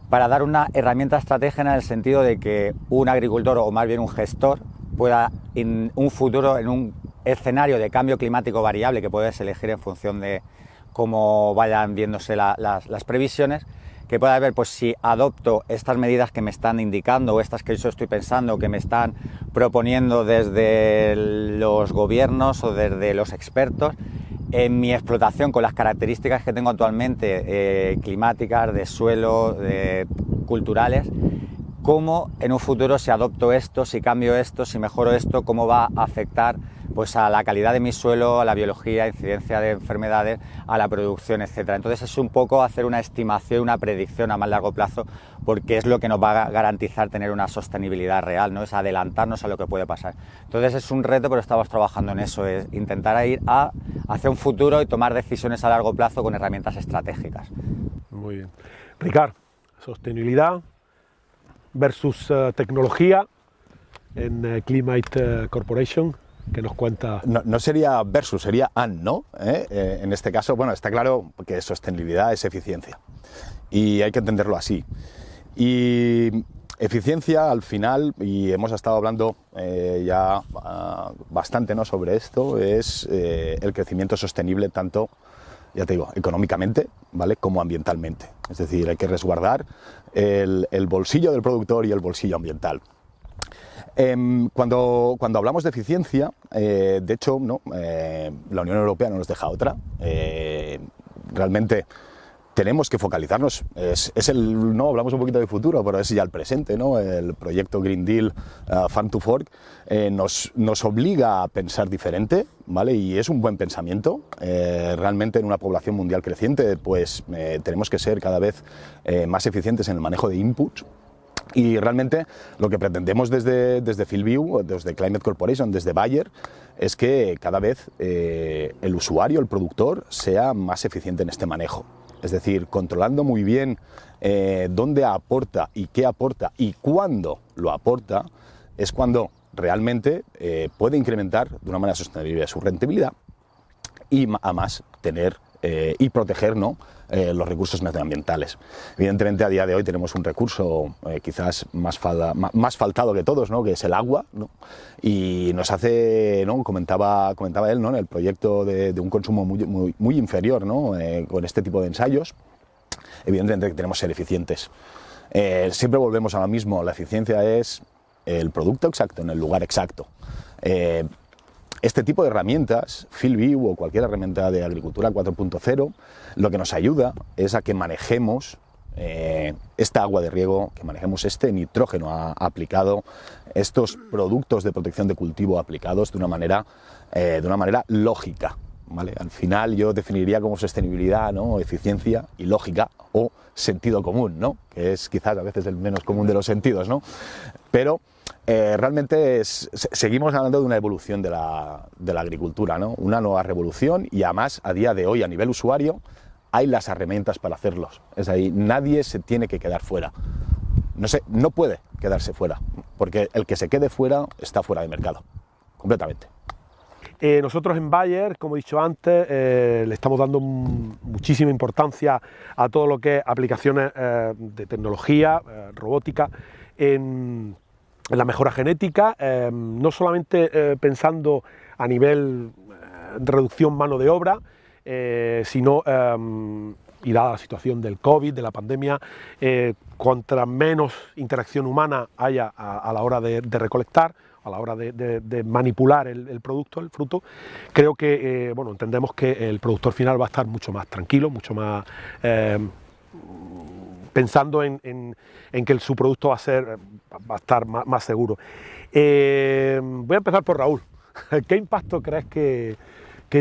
para dar una herramienta estratégica en el sentido de que un agricultor, o más bien un gestor, pueda en un futuro, en un escenario de cambio climático variable que puedes elegir en función de cómo vayan viéndose las previsiones, que pueda ver, pues, si adopto estas medidas que me están indicando o estas que yo estoy pensando, que me están proponiendo desde los gobiernos o desde los expertos, en mi explotación con las características que tengo actualmente, climáticas, de suelo, culturales, cómo en un futuro, si adopto esto, si cambio esto, si mejoro esto, cómo va a afectar, pues, a la calidad de mi suelo, a la biología, incidencia de enfermedades, a la producción, etcétera. Entonces es un poco hacer una estimación, una predicción a más largo plazo, porque es lo que nos va a garantizar tener una sostenibilidad real, ¿no? Es adelantarnos a lo que puede pasar. Entonces es un reto, pero estamos trabajando en eso, es intentar ir hacia un futuro y tomar decisiones a largo plazo con herramientas estratégicas. Muy bien. Ricard, sostenibilidad versus tecnología en Climate Corporation. ¿Qué nos cuenta? No sería versus, sería and, ¿no? En este caso, bueno, está claro que sostenibilidad es eficiencia y hay que entenderlo así. Y eficiencia, al final, y hemos estado hablando ya bastante, ¿no?, sobre esto, es el crecimiento sostenible tanto, ya te digo, económicamente, ¿vale?, como ambientalmente. Es decir, hay que resguardar el bolsillo del productor y el bolsillo ambiental. Cuando hablamos de eficiencia, de hecho, ¿no?, la Unión Europea no nos deja otra. Realmente tenemos que focalizarnos. No hablamos un poquito de futuro, pero es ya el presente, ¿no? El proyecto Green Deal, Farm to Fork, nos obliga a pensar diferente, ¿vale? Y es un buen pensamiento. Realmente en una población mundial creciente, pues tenemos que ser cada vez más eficientes en el manejo de inputs. Y realmente lo que pretendemos desde FieldView, desde Climate Corporation, desde Bayer, es que cada vez el usuario, el productor, sea más eficiente en este manejo. Es decir, controlando muy bien dónde aporta y qué aporta y cuándo lo aporta, es cuando realmente puede incrementar de una manera sostenible su rentabilidad y además tener y proteger, ¿no?, los recursos medioambientales. Evidentemente, a día de hoy tenemos un recurso quizás más faltado que todos, ¿no?, que es el agua, ¿no? Y nos hace, ¿no?, comentaba él, ¿no?, en el proyecto de un consumo muy inferior, ¿no?, con este tipo de ensayos. Evidentemente que tenemos que ser eficientes. Siempre volvemos a lo mismo, la eficiencia es el producto exacto en el lugar exacto. Este tipo de herramientas, FieldView o cualquier herramienta de agricultura 4.0, lo que nos ayuda es a que manejemos esta agua de riego, que manejemos este nitrógeno aplicado, estos productos de protección de cultivo aplicados de una manera lógica, ¿vale? Al final yo definiría como sostenibilidad, ¿no?, eficiencia y lógica, o sentido común, ¿no?, que es quizás a veces el menos común de los sentidos, ¿no? Pero realmente seguimos hablando de una evolución de la agricultura, ¿no?, una nueva revolución, y además a día de hoy a nivel usuario hay las herramientas para hacerlos. Es ahí, nadie se tiene que quedar fuera. No puede quedarse fuera, porque el que se quede fuera está fuera de mercado, completamente. Nosotros en Bayer, como he dicho antes, le estamos dando muchísima importancia a todo lo que es aplicaciones de tecnología, robótica, en la mejora genética, no solamente pensando a nivel de reducción mano de obra, sino, y dada la situación del COVID, de la pandemia, cuanto menos interacción humana haya a la hora de recolectar, a la hora de manipular el producto, el fruto, creo que, bueno, entendemos que el productor final va a estar mucho más tranquilo, mucho más pensando en que su producto va a estar más seguro. Voy a empezar por Raúl. ¿Qué impacto crees que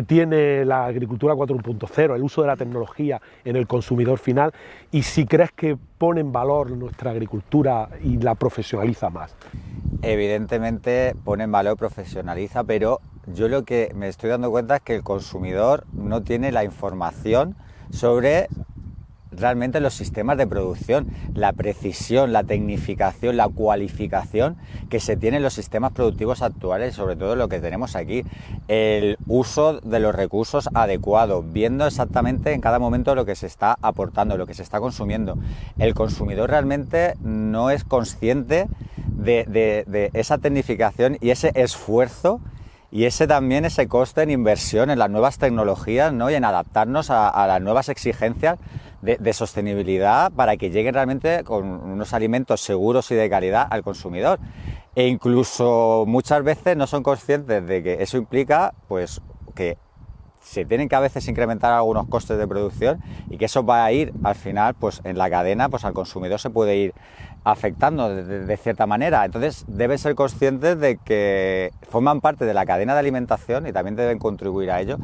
tiene la agricultura 4.0, el uso de la tecnología en el consumidor final, y si crees que pone en valor nuestra agricultura y la profesionaliza más? Evidentemente pone en valor, profesionaliza, pero yo lo que me estoy dando cuenta es que el consumidor no tiene la información sobre realmente los sistemas de producción, la precisión, la tecnificación, la cualificación que se tiene en los sistemas productivos actuales, sobre todo lo que tenemos aquí, el uso de los recursos adecuados, viendo exactamente en cada momento lo que se está aportando, lo que se está consumiendo. El consumidor realmente no es consciente de esa tecnificación y ese esfuerzo y ese coste en inversión en las nuevas tecnologías, ¿no? Y en adaptarnos a las nuevas exigencias de sostenibilidad para que lleguen realmente con unos alimentos seguros y de calidad al consumidor. E incluso muchas veces no son conscientes de que eso implica pues que se tienen que a veces incrementar algunos costes de producción y que eso va a ir al final pues en la cadena, pues al consumidor se puede ir afectando de cierta manera. Entonces deben ser conscientes de que forman parte de la cadena de alimentación y también deben contribuir a ello.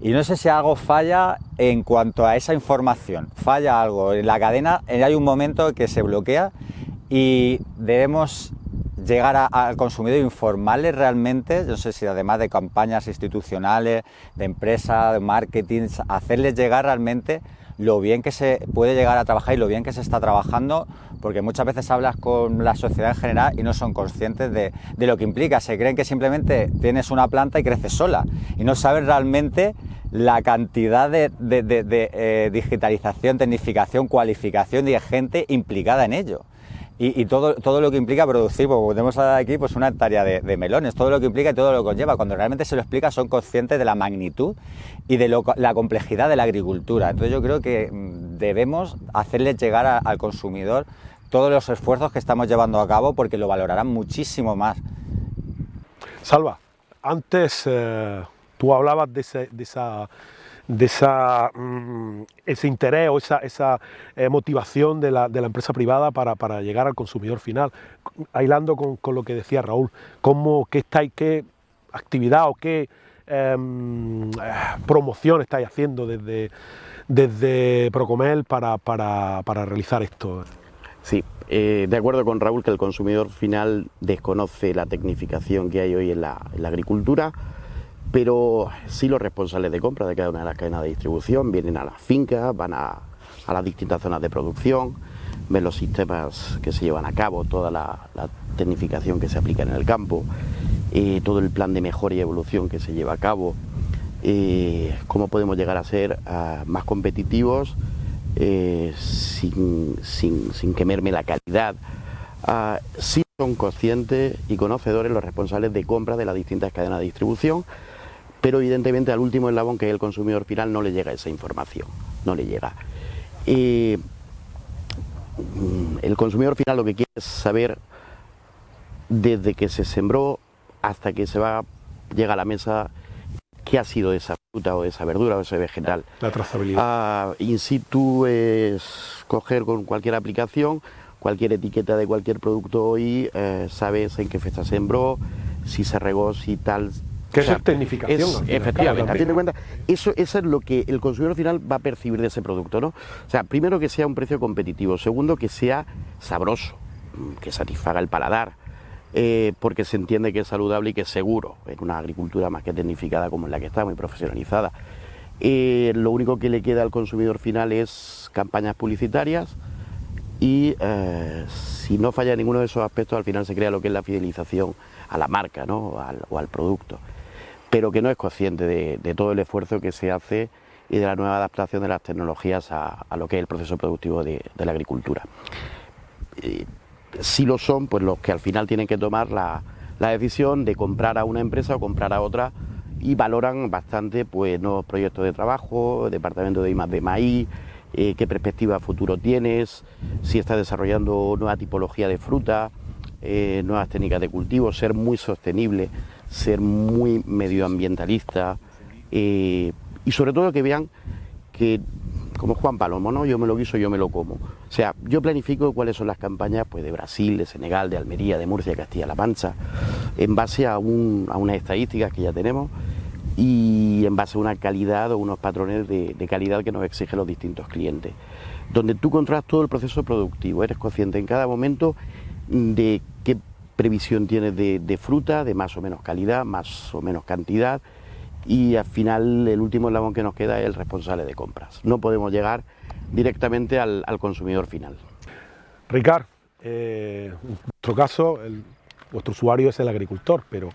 Y no sé si algo falla en cuanto a esa información, falla algo en la cadena, hay un momento que se bloquea y debemos llegar al consumidor e informarle realmente, no sé si además de campañas institucionales, de empresas, de marketing, hacerles llegar realmente lo bien que se puede llegar a trabajar y lo bien que se está trabajando, porque muchas veces hablas con la sociedad en general y no son conscientes de lo que implica. Se creen que simplemente tienes una planta y creces sola y no saben realmente la cantidad de digitalización, tecnificación, cualificación y de gente implicada en ello. Y todo lo que implica producir, porque tenemos aquí pues una hectárea de melones, todo lo que implica y todo lo que conlleva. Cuando realmente se lo explica son conscientes de la magnitud y de la complejidad de la agricultura. Entonces yo creo que debemos hacerles llegar al consumidor todos los esfuerzos que estamos llevando a cabo porque lo valorarán muchísimo más. Salva, antes tú hablabas de ese interés o esa motivación de la empresa privada para llegar al consumidor final, hilando con lo que decía Raúl, qué actividad o qué promoción estáis haciendo desde Procomel para realizar esto. Sí, de acuerdo con Raúl que el consumidor final desconoce la tecnificación que hay hoy en la agricultura, pero sí los responsables de compra de cada una de las cadenas de distribución vienen a las fincas, van a las distintas zonas de producción, ven los sistemas que se llevan a cabo, toda la tecnificación que se aplica en el campo, todo el plan de mejora y evolución que se lleva a cabo, cómo podemos llegar a ser más competitivos sin que merme la calidad. Sí son conscientes y conocedores los responsables de compra de las distintas cadenas de distribución, pero evidentemente al último eslabón, que es el consumidor final, no le llega esa información, no le llega. El consumidor final lo que quiere es saber, desde que se sembró hasta que llega a la mesa, qué ha sido de esa fruta o de esa verdura o de ese vegetal. La trazabilidad. In situ es coger con cualquier aplicación, cualquier etiqueta de cualquier producto hoy, sabes en qué fecha se sembró, si se regó, si tal. Que eso es tecnificación. Efectivamente, a fin de cuentas, eso es lo que el consumidor final va a percibir de ese producto, ¿no? O sea, primero, que sea un precio competitivo, segundo, que sea sabroso, que satisfaga el paladar, porque se entiende que es saludable y que es seguro en una agricultura más que tecnificada como en la que está, muy profesionalizada. Lo único que le queda al consumidor final es campañas publicitarias y si no falla ninguno de esos aspectos, al final se crea lo que es la fidelización a la marca, ¿no? o al producto, pero que no es consciente de todo el esfuerzo que se hace y de la nueva adaptación de las tecnologías a lo que es el proceso productivo de la agricultura. Sí lo son pues los que al final tienen que tomar la decisión de comprar a una empresa o comprar a otra y valoran bastante pues nuevos proyectos de trabajo, departamento de I+D+I, qué perspectiva futuro tienes, si estás desarrollando nueva tipología de fruta, nuevas técnicas de cultivo, ser muy sostenible, ser muy medioambientalista y sobre todo que vean que, como Juan Palomo, ¿no? Yo me lo guiso, yo me lo como. O sea, yo planifico cuáles son las campañas pues, de Brasil, de Senegal, de Almería, de Murcia, de Castilla-La Mancha, en base a unas estadísticas que ya tenemos y en base a una calidad o unos patrones de calidad que nos exigen los distintos clientes, donde tú controlas todo el proceso productivo, eres consciente en cada momento de qué previsión tienes de fruta, de más o menos calidad, más o menos cantidad, y al final el último eslabón que nos queda es el responsable de compras. No podemos llegar directamente al consumidor final. Ricard, en nuestro caso, vuestro usuario es el agricultor, pero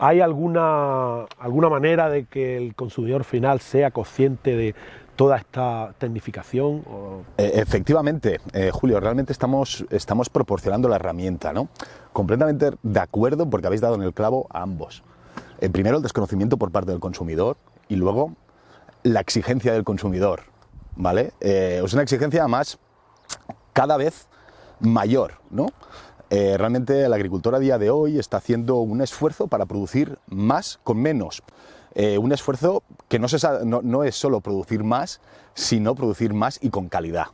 ¿hay alguna manera de que el consumidor final sea consciente de toda esta tecnificación? Efectivamente, Julio, realmente estamos proporcionando la herramienta, ¿no? Completamente de acuerdo, porque habéis dado en el clavo a ambos. Primero, el desconocimiento por parte del consumidor y luego la exigencia del consumidor, ¿vale? Es una exigencia además cada vez mayor, ¿no? Realmente el agricultor a día de hoy está haciendo un esfuerzo para producir más con menos. Un esfuerzo que no es solo producir más, sino producir más y con calidad,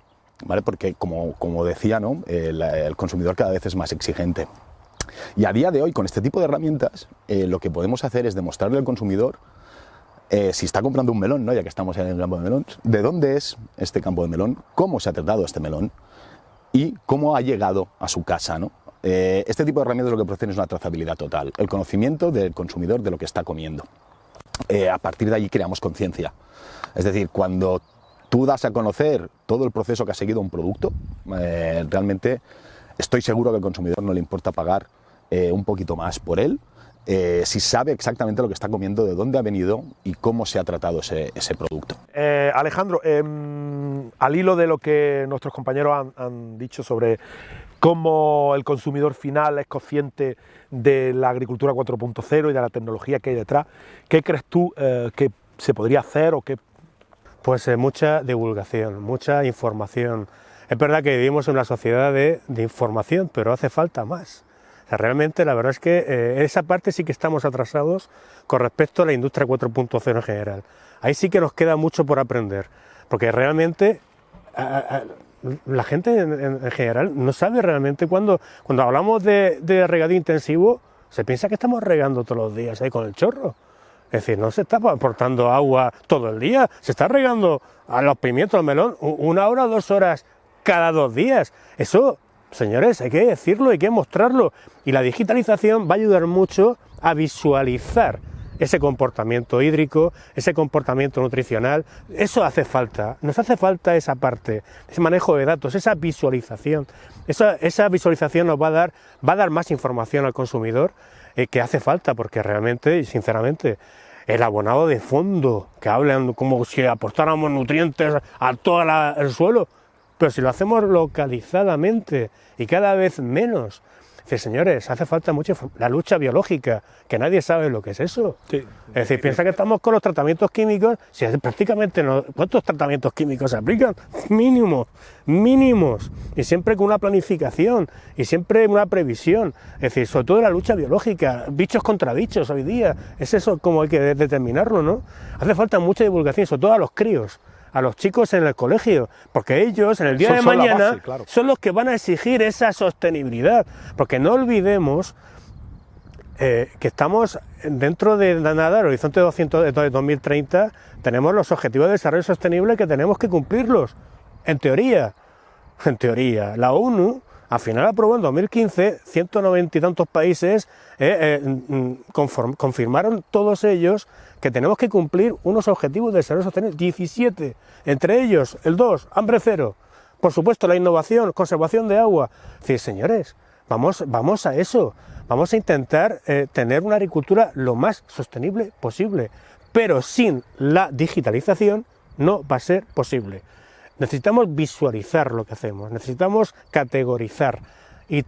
¿vale? Porque como decía, ¿no? El consumidor cada vez es más exigente. Y a día de hoy, con este tipo de herramientas, lo que podemos hacer es demostrarle al consumidor, si está comprando un melón, ¿no? Ya que estamos en el campo de melón, de dónde es este campo de melón, cómo se ha tratado este melón y cómo ha llegado a su casa, ¿no? Este tipo de herramientas lo que producen es una trazabilidad total, el conocimiento del consumidor de lo que está comiendo. A partir de allí creamos conciencia. Es decir, cuando tú das a conocer todo el proceso que ha seguido un producto, realmente estoy seguro que al consumidor no le importa pagar un poquito más por él, si sabe exactamente lo que está comiendo, de dónde ha venido y cómo se ha tratado ese producto. Alejandro, al hilo de lo que nuestros compañeros han dicho sobre cómo el consumidor final es consciente de la agricultura 4.0 y de la tecnología que hay detrás, ¿qué crees tú que se podría hacer o qué? Pues mucha divulgación, mucha información. Es verdad que vivimos en una sociedad de información, pero hace falta más. O sea, realmente la verdad es que en esa parte sí que estamos atrasados con respecto a la industria 4.0 en general. Ahí sí que nos queda mucho por aprender, porque realmente la gente en general no sabe realmente cuando hablamos de regadío intensivo, se piensa que estamos regando todos los días ahí con el chorro. Es decir, no se está aportando agua todo el día, se está regando a los pimientos, al melón, 1 hora o 2 horas cada 2 días. Eso, señores, hay que decirlo, hay que mostrarlo. Y la digitalización va a ayudar mucho a visualizar ese comportamiento hídrico, ese comportamiento nutricional. Eso hace falta, nos hace falta esa parte, ese manejo de datos, esa visualización. Esa visualización nos va a dar más información al consumidor que hace falta, porque realmente y sinceramente el abonado de fondo, que hablan como si aportáramos nutrientes a todo el suelo, pero si lo hacemos localizadamente y cada vez menos. Dice, señores, hace falta mucho la lucha biológica, que nadie sabe lo que es eso. Sí. Es decir, piensa que estamos con los tratamientos químicos, si prácticamente no, ¿cuántos tratamientos químicos se aplican? Mínimos, y siempre con una planificación, y siempre una previsión. Es decir, sobre todo la lucha biológica, bichos contra bichos hoy día, es eso como hay que determinarlo, ¿no? Hace falta mucha divulgación, sobre todo a los críos, a los chicos en el colegio, porque ellos en el día de mañana base, claro, son los que van a exigir esa sostenibilidad, porque no olvidemos que estamos dentro de nada, el horizonte 2030, tenemos los objetivos de desarrollo sostenible que tenemos que cumplirlos, en teoría. La ONU al final aprobó en 2015, 190 y tantos países confirmaron todos ellos que tenemos que cumplir unos objetivos de desarrollo sostenible, 17, entre ellos el 2, hambre cero, por supuesto la innovación, conservación de agua. Es decir, señores, vamos a eso, vamos a intentar tener una agricultura lo más sostenible posible, pero sin la digitalización no va a ser posible. Necesitamos visualizar lo que hacemos, necesitamos categorizar y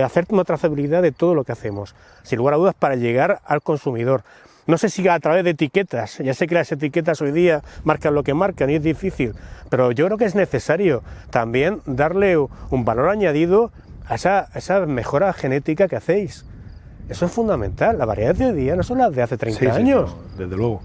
hacer una trazabilidad de todo lo que hacemos, sin lugar a dudas, para llegar al consumidor. No sé si a través de etiquetas, ya sé que las etiquetas hoy día marcan lo que marcan y es difícil, pero yo creo que es necesario también darle un valor añadido a esa mejora genética que hacéis. Eso es fundamental. Las variedades de hoy día no son las de hace 30 años. No, desde luego.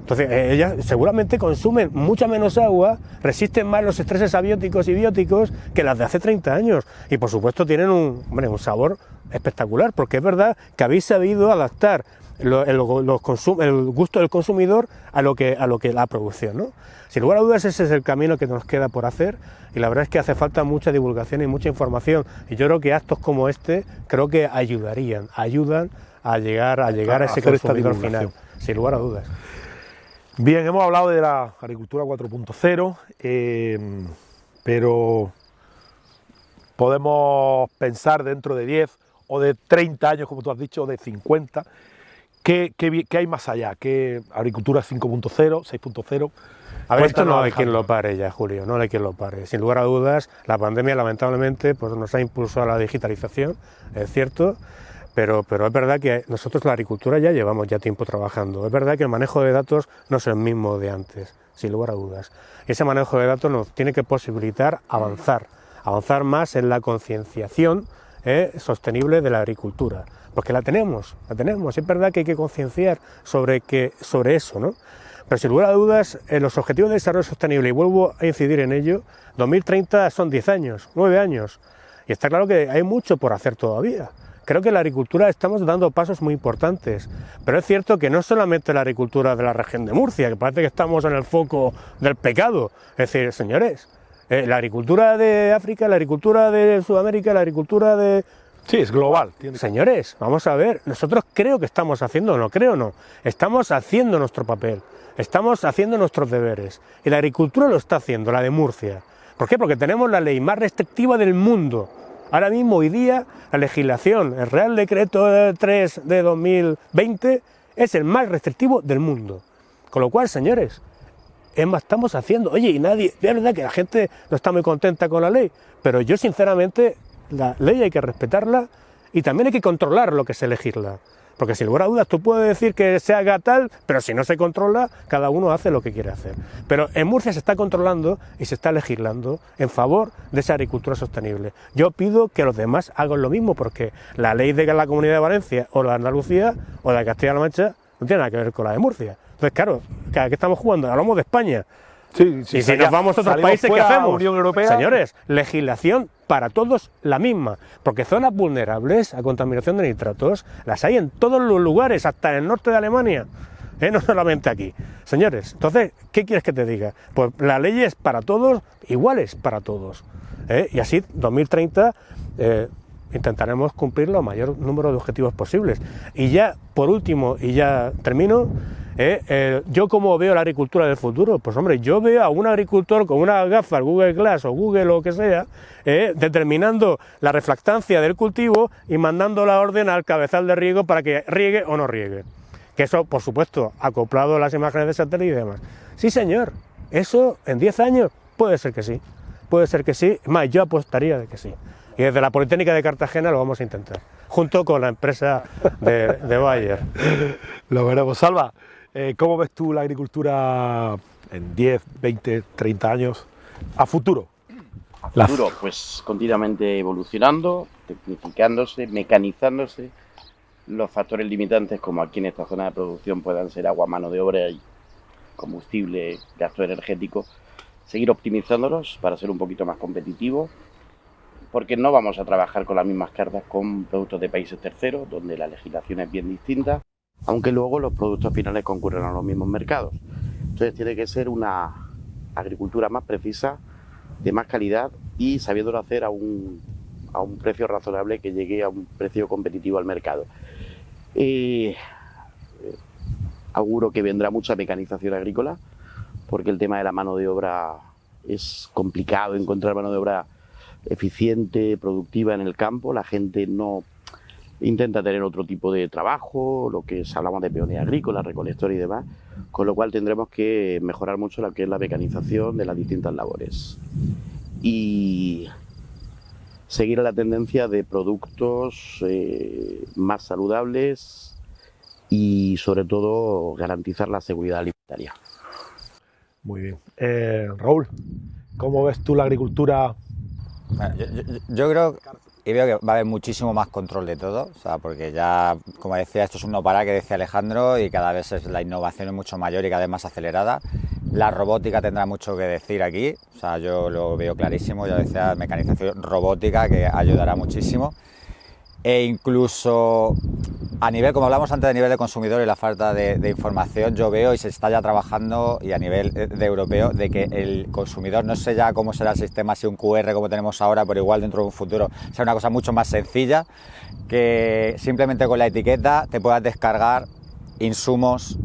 Entonces, ellas seguramente consumen mucha menos agua, resisten más los estreses abióticos y bióticos que las de hace 30 años. Y por supuesto tienen un sabor espectacular, porque es verdad que habéis sabido adaptar el gusto del consumidor a lo que la producción, ¿no? Sin lugar a dudas ese es el camino que nos queda por hacer y la verdad es que hace falta mucha divulgación y mucha información y yo creo que actos como este creo que ayudan a llegar a ese consumidor final, sin lugar a dudas. Bien, hemos hablado de la agricultura 4.0, pero podemos pensar dentro de 10 o de 30 años, como tú has dicho, o de 50, ¿qué hay más allá? ¿Qué agricultura 5.0, 6.0? A ver, esto no hay quien lo pare ya, Julio, no hay quien lo pare. Sin lugar a dudas, la pandemia lamentablemente pues, nos ha impulsado a la digitalización, es cierto, pero es verdad que nosotros la agricultura ya llevamos ya tiempo trabajando. Es verdad que el manejo de datos no es el mismo de antes, sin lugar a dudas. Y ese manejo de datos nos tiene que posibilitar avanzar más en la concienciación sostenible de la agricultura. Porque la tenemos, es verdad que hay que concienciar sobre eso, ¿no? Pero sin lugar a dudas, los objetivos de desarrollo sostenible, y vuelvo a incidir en ello, 2030 son 10 años, 9 años, y está claro que hay mucho por hacer todavía. Creo que en la agricultura estamos dando pasos muy importantes, pero es cierto que no solamente la agricultura de la región de Murcia, que parece que estamos en el foco del pecado, es decir, señores, la agricultura de África, la agricultura de Sudamérica, la agricultura de... Sí, es global. Señores, vamos a ver, nosotros creo que estamos haciendo, estamos haciendo nuestro papel, estamos haciendo nuestros deberes, y la agricultura lo está haciendo, la de Murcia. ¿Por qué? Porque tenemos la ley más restrictiva del mundo. Ahora mismo, hoy día, la legislación, el Real Decreto 3 de 2020, es el más restrictivo del mundo. Con lo cual, señores, estamos haciendo... Oye, y nadie... Es verdad que la gente no está muy contenta con la ley, pero yo, sinceramente, la ley hay que respetarla y también hay que controlar lo que se legisla. Porque sin lugar a dudas tú puedes decir que se haga tal, pero si no se controla, cada uno hace lo que quiere hacer. Pero en Murcia se está controlando y se está legislando en favor de esa agricultura sostenible. Yo pido que los demás hagan lo mismo, porque la ley de la Comunidad de Valencia o la de Andalucía o la de Castilla-La Mancha no tiene nada que ver con la de Murcia. Entonces, claro, ¿qué estamos jugando? Hablamos de España. Sí, y si nos vamos a otros países, ¿qué hacemos? Unión Europea. Señores, legislación para todos la misma, porque zonas vulnerables a contaminación de nitratos las hay en todos los lugares, hasta en el norte de Alemania, no solamente aquí. Señores, entonces, ¿qué quieres que te diga? Pues la ley es para todos, iguales para todos. Y así, 2030, intentaremos cumplir lo mayor número de objetivos posibles. Y ya, por último, y ya termino, yo como veo la agricultura del futuro, pues hombre, yo veo a un agricultor con unas gafas, Google Glass o Google o lo que sea, determinando la refractancia del cultivo y mandando la orden al cabezal de riego para que riegue o no riegue. Que eso, por supuesto, acoplado a las imágenes de satélite y demás. Sí, señor, eso en 10 años puede ser que sí, es más, yo apostaría de que sí. Y desde la Politécnica de Cartagena lo vamos a intentar, junto con la empresa de Bayer. Lo veremos. Salva, ¿cómo ves tú la agricultura en 10, 20, 30 años a futuro? A futuro, pues continuamente evolucionando, tecnificándose, mecanizándose. Los factores limitantes, como aquí en esta zona de producción, puedan ser agua, mano de obra y combustible, gasto energético, seguir optimizándolos para ser un poquito más competitivos, porque no vamos a trabajar con las mismas cargas con productos de países terceros, donde la legislación es bien distinta, aunque luego los productos finales concurren a los mismos mercados. Entonces tiene que ser una agricultura más precisa, de más calidad y sabiéndolo hacer a un precio razonable que llegue a un precio competitivo al mercado. Auguro que vendrá mucha mecanización agrícola, porque el tema de la mano de obra es complicado, encontrar mano de obra eficiente, productiva en el campo. La gente no intenta tener otro tipo de trabajo, lo que hablamos de peonía agrícola, recolector y demás, con lo cual tendremos que mejorar mucho lo que es la mecanización de las distintas labores y seguir la tendencia de productos más saludables y sobre todo garantizar la seguridad alimentaria. Muy bien. Raúl, ¿cómo ves tú la agricultura? Bueno, yo creo y veo que va a haber muchísimo más control de todo, o sea, porque ya, como decía, esto es un no parar que decía Alejandro, y cada vez la innovación es mucho mayor y cada vez más acelerada. La robótica tendrá mucho que decir aquí, o sea, yo lo veo clarísimo, ya decía, mecanización robótica que ayudará muchísimo. E incluso a nivel, como hablamos antes, de nivel de consumidor y la falta de información, yo veo y se está ya trabajando, y a nivel de europeo, de que el consumidor, no sé ya cómo será el sistema, si un QR como tenemos ahora, pero igual dentro de un futuro sea una cosa mucho más sencilla, que simplemente con la etiqueta te puedas descargar insumos,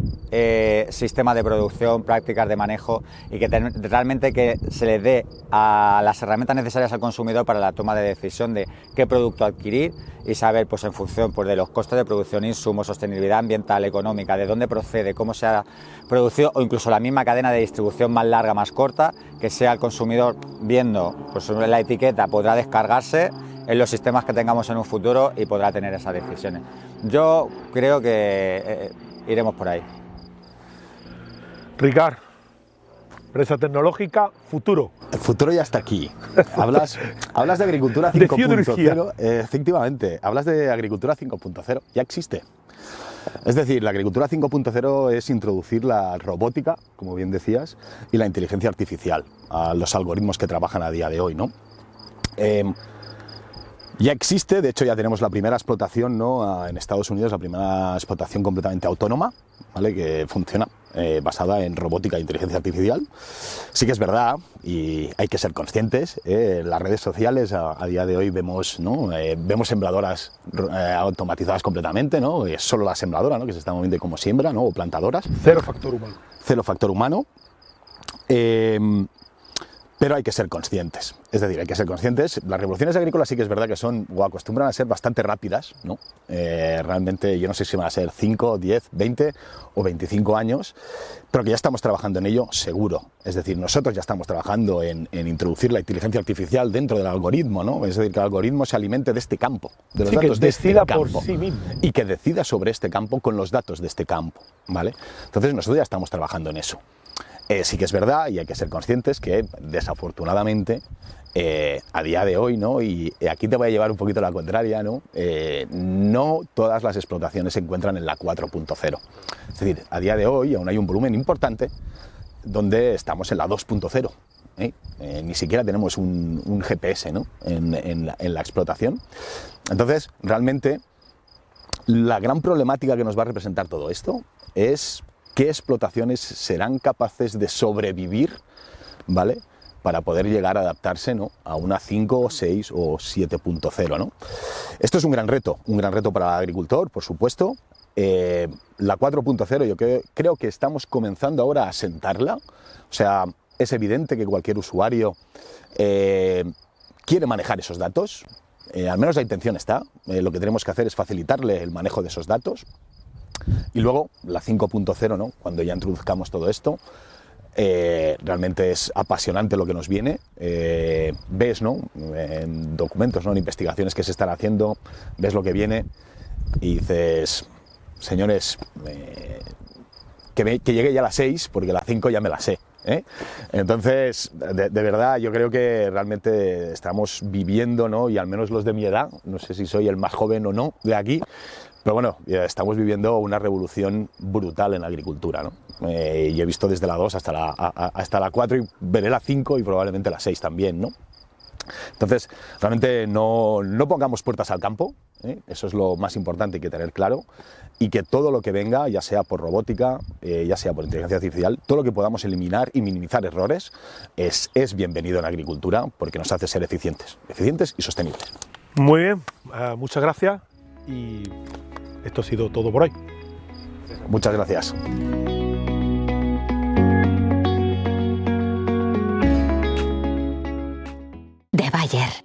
sistemas de producción, prácticas de manejo, y que realmente que se le dé a las herramientas necesarias al consumidor para la toma de decisión de qué producto adquirir, y saber, pues en función, pues, de los costes de producción, insumos, sostenibilidad ambiental, económica, de dónde procede, cómo se ha producido, o incluso la misma cadena de distribución más larga, más corta, que sea el consumidor viendo, pues, sobre la etiqueta, podrá descargarse en los sistemas que tengamos en un futuro y podrá tener esas decisiones. Yo creo que iremos por ahí. Ricard, empresa tecnológica, futuro. El futuro ya está aquí. Hablas de agricultura 5.0, efectivamente, hablas de agricultura 5.0, ya existe. Es decir, la agricultura 5.0 es introducir la robótica, como bien decías, y la inteligencia artificial a los algoritmos que trabajan a día de hoy, ¿no? Ya existe, de hecho ya tenemos la primera explotación, ¿no? En Estados Unidos, la primera explotación completamente autónoma, ¿vale? Que funciona basada en robótica e inteligencia artificial. Sí que es verdad, y hay que ser conscientes, en las redes sociales a día de hoy vemos, ¿no? Vemos sembradoras automatizadas completamente, ¿no? Es solo la sembradora, ¿no? Que se está moviendo como siembra, ¿no? O plantadoras. Cero factor humano. Cero factor humano. Pero hay que ser conscientes, es decir, hay que ser conscientes. Las revoluciones agrícolas sí que es verdad que son o acostumbran a ser bastante rápidas, ¿no? Realmente yo no sé si van a ser 5, 10, 20 o 25 años, pero que ya estamos trabajando en ello seguro. Es decir, nosotros ya estamos trabajando en introducir la inteligencia artificial dentro del algoritmo, ¿no? Es decir, que el algoritmo se alimente de este campo, de los datos de este campo, por sí mismo, y que decida sobre este campo con los datos de este campo, ¿vale? Entonces nosotros ya estamos trabajando en eso. Sí que es verdad, y hay que ser conscientes, que desafortunadamente a día de hoy, ¿no? Y aquí te voy a llevar un poquito la contraria, ¿no? No todas las explotaciones se encuentran en la 4.0. Es decir, a día de hoy aún hay un volumen importante donde estamos en la 2.0. Ni siquiera tenemos un GPS, ¿no? en la explotación. Entonces, realmente, la gran problemática que nos va a representar todo esto es qué explotaciones serán capaces de sobrevivir, ¿vale? Para poder llegar a adaptarse, ¿no? A una 5, 6 o 7.0, ¿no? Esto es un gran reto para el agricultor, por supuesto. La 4.0 yo creo que estamos comenzando ahora a asentarla. O sea, es evidente que cualquier usuario quiere manejar esos datos. Al menos la intención está. Lo que tenemos que hacer es facilitarle el manejo de esos datos. Y luego la 5.0, ¿no? Cuando ya introduzcamos todo esto, realmente es apasionante lo que nos viene. Ves, ¿no? En documentos, ¿no? En investigaciones que se están haciendo, ves lo que viene y dices, señores, que llegue ya a la 6, porque la 5 ya me la sé. Entonces, de verdad, yo creo que realmente estamos viviendo, ¿no? Y al menos los de mi edad, no sé si soy el más joven o no de aquí, pero bueno, estamos viviendo una revolución brutal en la agricultura, ¿no? Y he visto desde la 2 hasta la 4 y veré la 5 y probablemente la 6 también, ¿no? Entonces, realmente no pongamos puertas al campo, eso es lo más importante, hay que tener claro, y que todo lo que venga, ya sea por robótica, ya sea por inteligencia artificial, todo lo que podamos eliminar y minimizar errores es bienvenido en la agricultura, porque nos hace ser eficientes y sostenibles. Muy bien, muchas gracias y esto ha sido todo por hoy. Muchas gracias. De Bayer.